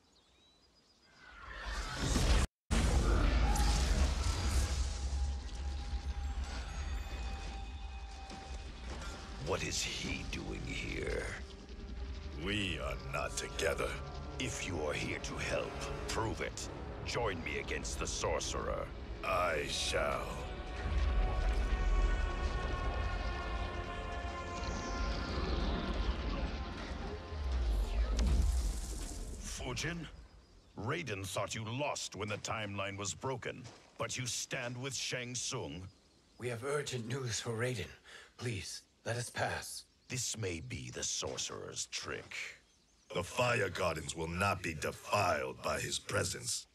Speaker 15: What is he doing here?
Speaker 5: We are not together.
Speaker 15: If you are here to help, prove it. Join me against the sorcerer.
Speaker 5: I shall.
Speaker 15: Fujin? Raiden thought you lost when the timeline was broken, but you stand with Shang Tsung?
Speaker 8: We have urgent news for Raiden. Please, let us pass.
Speaker 15: This may be the sorcerer's trick.
Speaker 5: The fire gardens will not be defiled by his presence.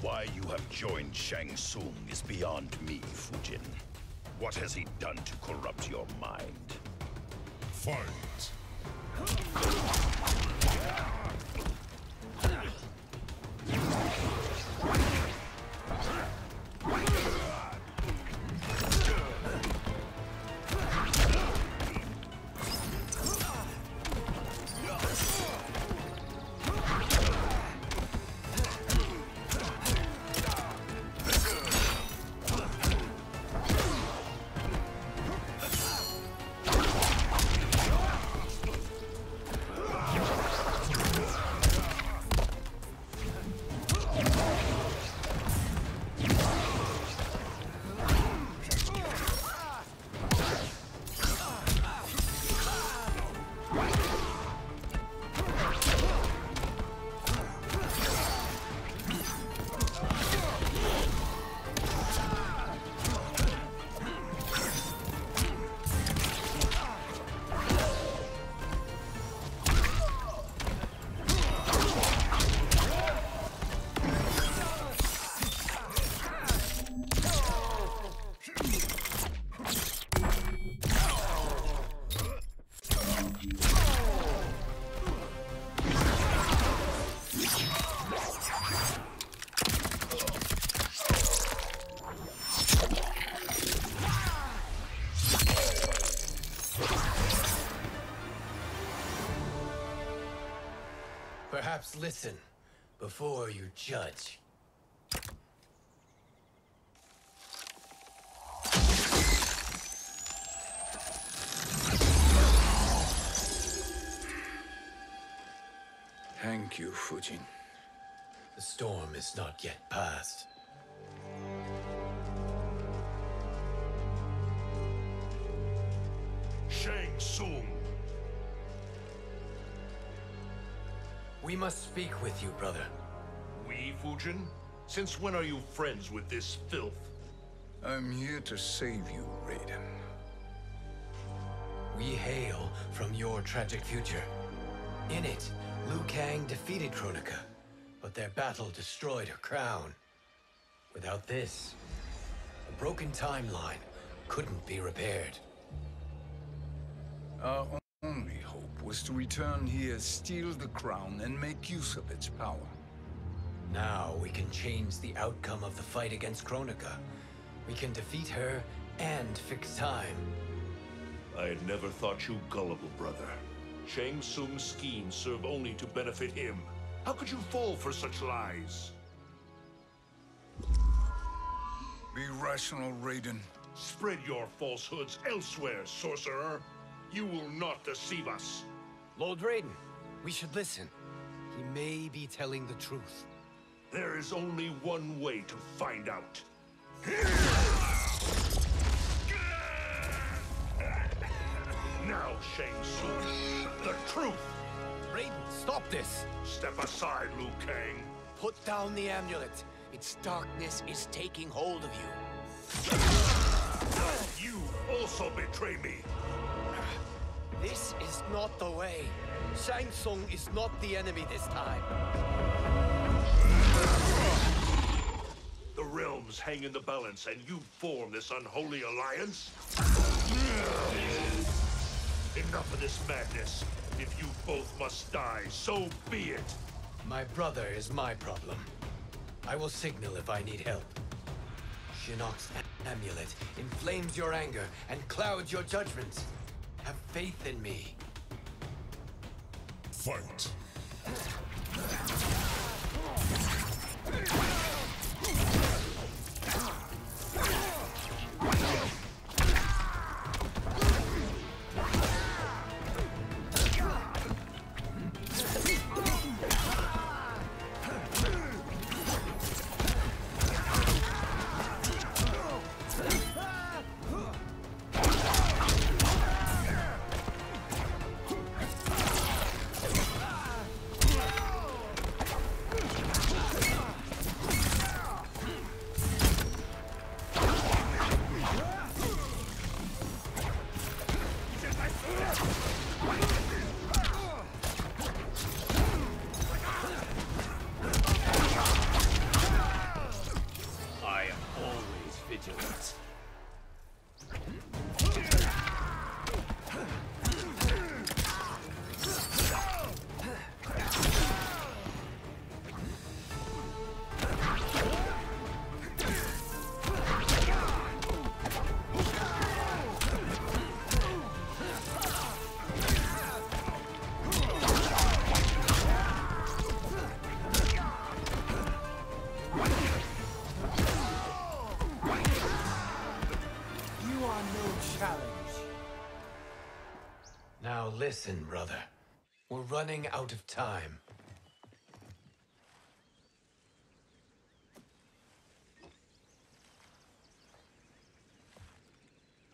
Speaker 15: Why you have joined Shang Tsung is beyond me, Fujin. What has he done to corrupt your mind?
Speaker 5: Fight!
Speaker 8: Perhaps listen before you judge.
Speaker 4: Thank you, Fujin.
Speaker 3: The storm is not yet past.
Speaker 15: Shang Tsung!
Speaker 3: We must speak with you, brother.
Speaker 15: We, Fujin? Since when are you friends with this filth?
Speaker 4: I'm here to save you, Raiden.
Speaker 3: We hail from your tragic future. In it, Liu Kang defeated Kronика, but their battle destroyed her crown. Without this, the broken timeline couldn't be repaired.
Speaker 4: Our only hope was to return here, steal the crown, and make use of its power.
Speaker 3: Now we can change the outcome of the fight against Kronika. We can defeat her and fix time.
Speaker 15: I had never thought you gullible, brother. Shang Tsung's schemes serve only to benefit him. How could you fall for such lies?
Speaker 4: Be rational, Raiden.
Speaker 15: Spread your falsehoods elsewhere, sorcerer. You will not deceive us.
Speaker 3: Lord Raiden, we should listen. He may be telling the truth.
Speaker 15: There is only one way to find out. Now, Shang Tsung, the truth!
Speaker 3: Raiden, stop this!
Speaker 15: Step aside, Liu Kang.
Speaker 3: Put down the amulet. Its darkness is taking hold of you.
Speaker 15: You also betray me.
Speaker 3: This is not the way. Shang Tsung is not the enemy this time.
Speaker 15: The realms hang in the balance, and you form this unholy alliance? Enough of this madness. If you both must die, so be it.
Speaker 3: My brother is my problem. I will signal if I need help. Shinnok's amulet inflames your anger and clouds your judgments. Have faith in me.
Speaker 15: Fight.
Speaker 3: Now listen, brother. We're running out of time.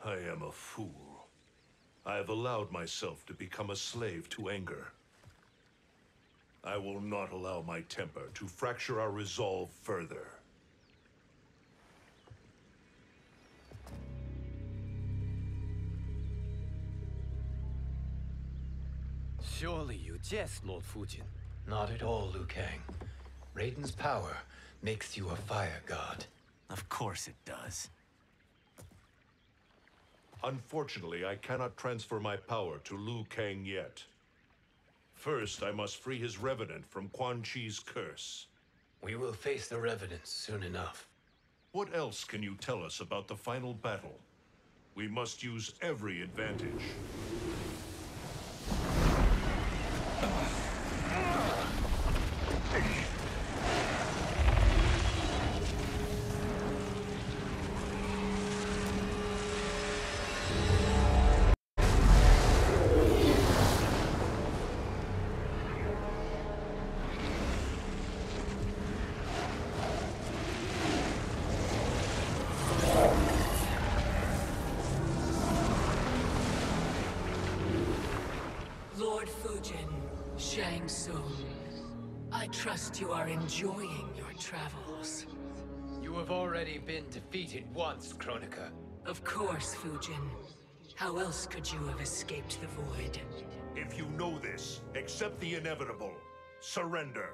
Speaker 15: I am a fool. I have allowed myself to become a slave to anger. I will not allow my temper to fracture our resolve further.
Speaker 3: Surely you jest, Lord Fujin. Not at all, Liu Kang. Raiden's power makes you a fire god.
Speaker 16: Of course it does.
Speaker 15: Unfortunately, I cannot transfer my power to Liu Kang yet. First, I must free his revenant from Quan Chi's curse.
Speaker 3: We will face the revenants soon enough.
Speaker 15: What else can you tell us about the final battle? We must use every advantage.
Speaker 10: Fujin, Shang Tsung. I trust you are enjoying your travels.
Speaker 3: You have already been defeated once, Kronика.
Speaker 10: Of course, Fujin. How else could you have escaped the void?
Speaker 15: If you know this, accept the inevitable. Surrender.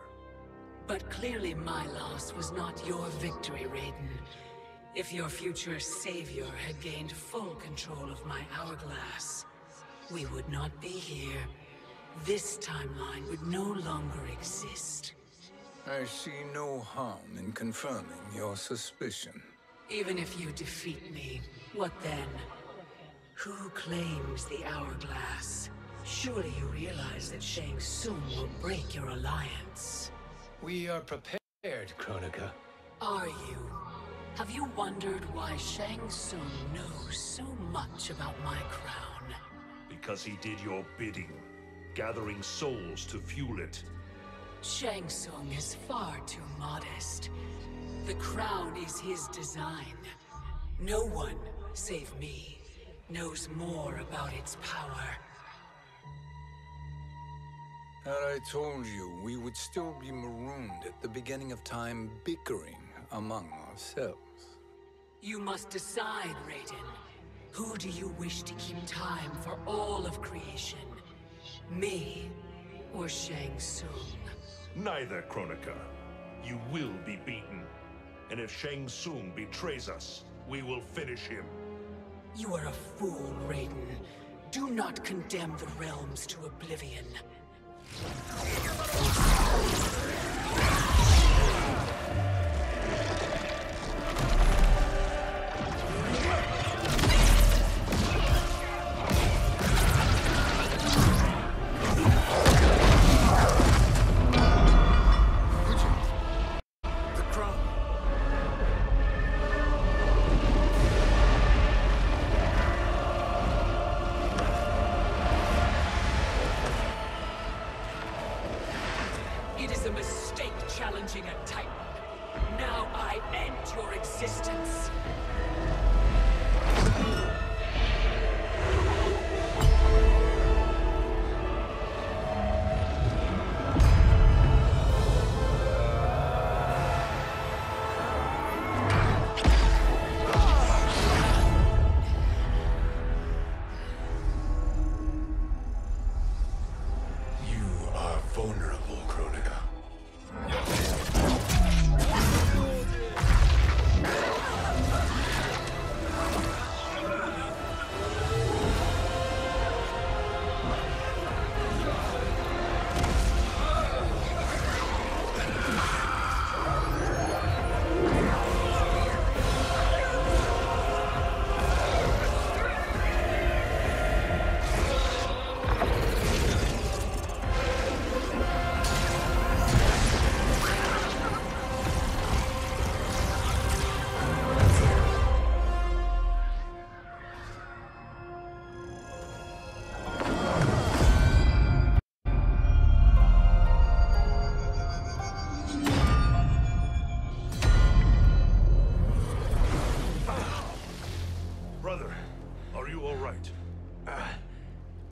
Speaker 10: But clearly my loss was not your victory, Rayden. If your future savior had gained full control of my hourglass, we would not be here. This timeline would no longer exist.
Speaker 4: I see no harm in confirming your suspicion.
Speaker 10: Even if you defeat me, what then? Who claims the hourglass? Surely you realize that Shang Tsung will break your alliance.
Speaker 3: We are prepared, Kronика.
Speaker 10: Are you? Have you wondered why Shang Tsung knows so much about my crown?
Speaker 15: Because he did your bidding, gathering souls to fuel it.
Speaker 10: Shang Tsung is far too modest. The crown is his design. No one, save me, knows more about its power.
Speaker 4: Had I told you, we would still be marooned at the beginning of time, bickering among ourselves.
Speaker 10: You must decide, Rayden. Who do you wish to keep time for all of creation? Me or Shang Tsung?
Speaker 15: Neither, Kronика. You will be beaten. And if Shang Tsung betrays us, we will finish him.
Speaker 10: You are a fool, Rayden. Do not condemn the realms to oblivion.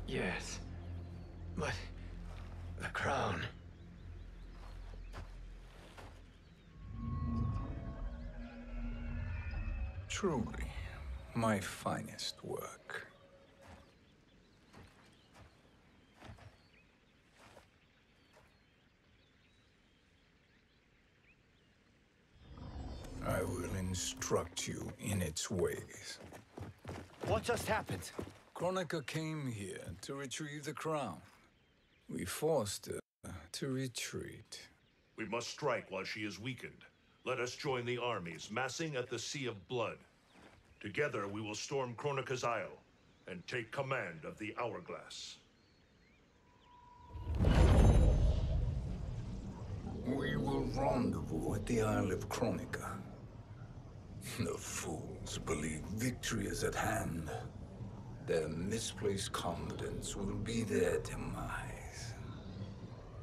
Speaker 3: Yes. But the crown.
Speaker 4: Truly, my finest work. I will instruct you in its ways.
Speaker 3: What just happened?
Speaker 4: Kronика came here to retrieve the crown. We forced her to retreat.
Speaker 15: We must strike while she is weakened. Let us join the armies, massing at the Sea of Blood. Together we will storm Kronika's Isle and take command of the Hourglass.
Speaker 4: We will rendezvous at the Isle of Kronика. The fools believe victory is at hand. Their misplaced confidence will be their demise.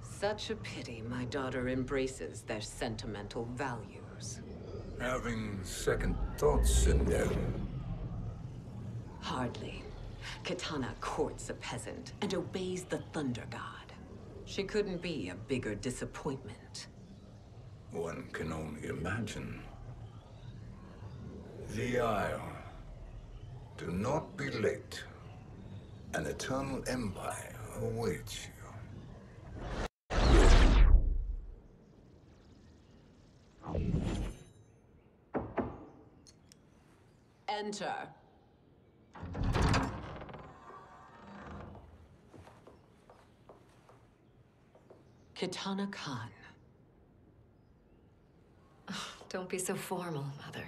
Speaker 9: Such a pity my daughter embraces their sentimental values.
Speaker 4: Having second thoughts in them.
Speaker 9: Hardly. Kitana courts a peasant and obeys the Thunder God. She couldn't be a bigger disappointment.
Speaker 4: One can only imagine. The Isle. Do not be late. An eternal empire awaits you.
Speaker 9: Enter. Kitana Khan.
Speaker 7: Don't be so formal, Mother.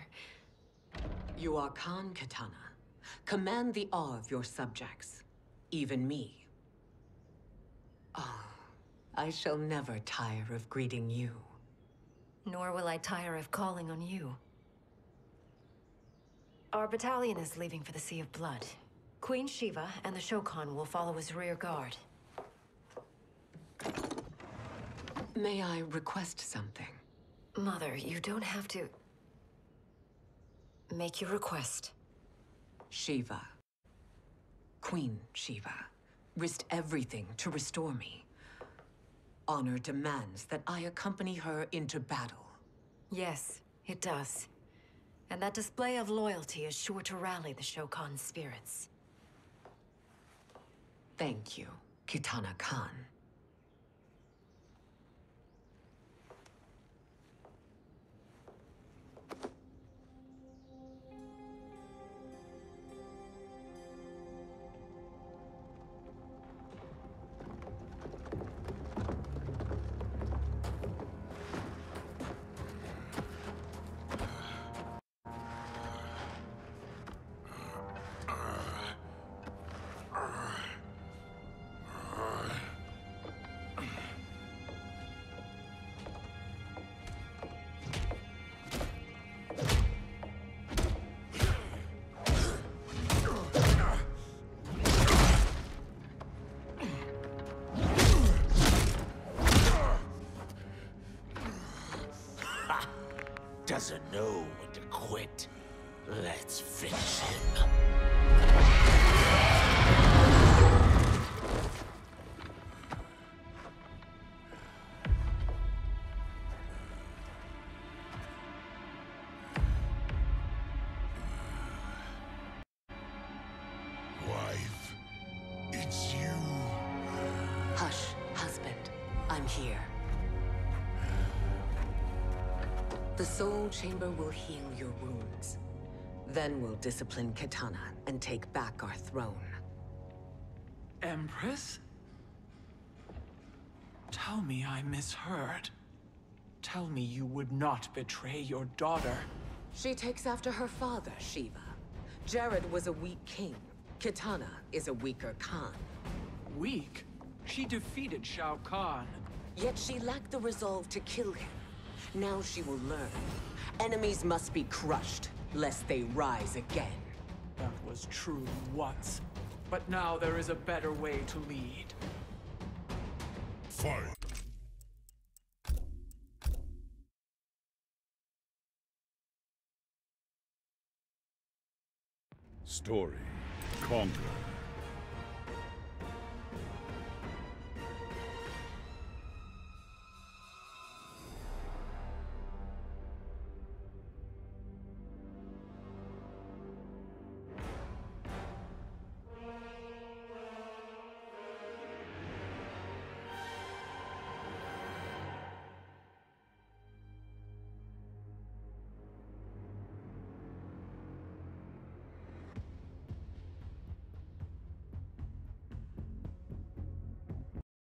Speaker 9: You are Khan Kitana. Command the awe of your subjects. Even me. Oh, I shall never tire of greeting you.
Speaker 7: Nor will I tire of calling on you. Our battalion is leaving for the Sea of Blood. Queen Shiva and the Shokan will follow as rear guard.
Speaker 9: May I request something?
Speaker 7: Mother, you don't have to... Make your request.
Speaker 9: Shiva. Queen Shiva risked everything to restore me. Honor demands that I accompany her into battle.
Speaker 7: Yes, it does. And that display of loyalty is sure to rally the Shokan's spirits.
Speaker 9: Thank you, Kitana Khan.
Speaker 8: Doesn't know when to quit. Let's finish him.
Speaker 14: Wife, it's you.
Speaker 9: Hush, husband. I'm here. The Soul Chamber will heal your wounds. Then we'll discipline Kitana and take back our throne.
Speaker 11: Empress? Tell me I misheard. Tell me you would not betray your daughter.
Speaker 9: She takes after her father, Shiva. Jared was a weak king. Kitana is a weaker Khan.
Speaker 11: Weak? She defeated Shao Kahn.
Speaker 9: Yet she lacked the resolve to kill him. Now she will learn. Enemies must be crushed, lest they rise again.
Speaker 11: That was true once. But now there is a better way to lead.
Speaker 14: Fight. Story. Conquer.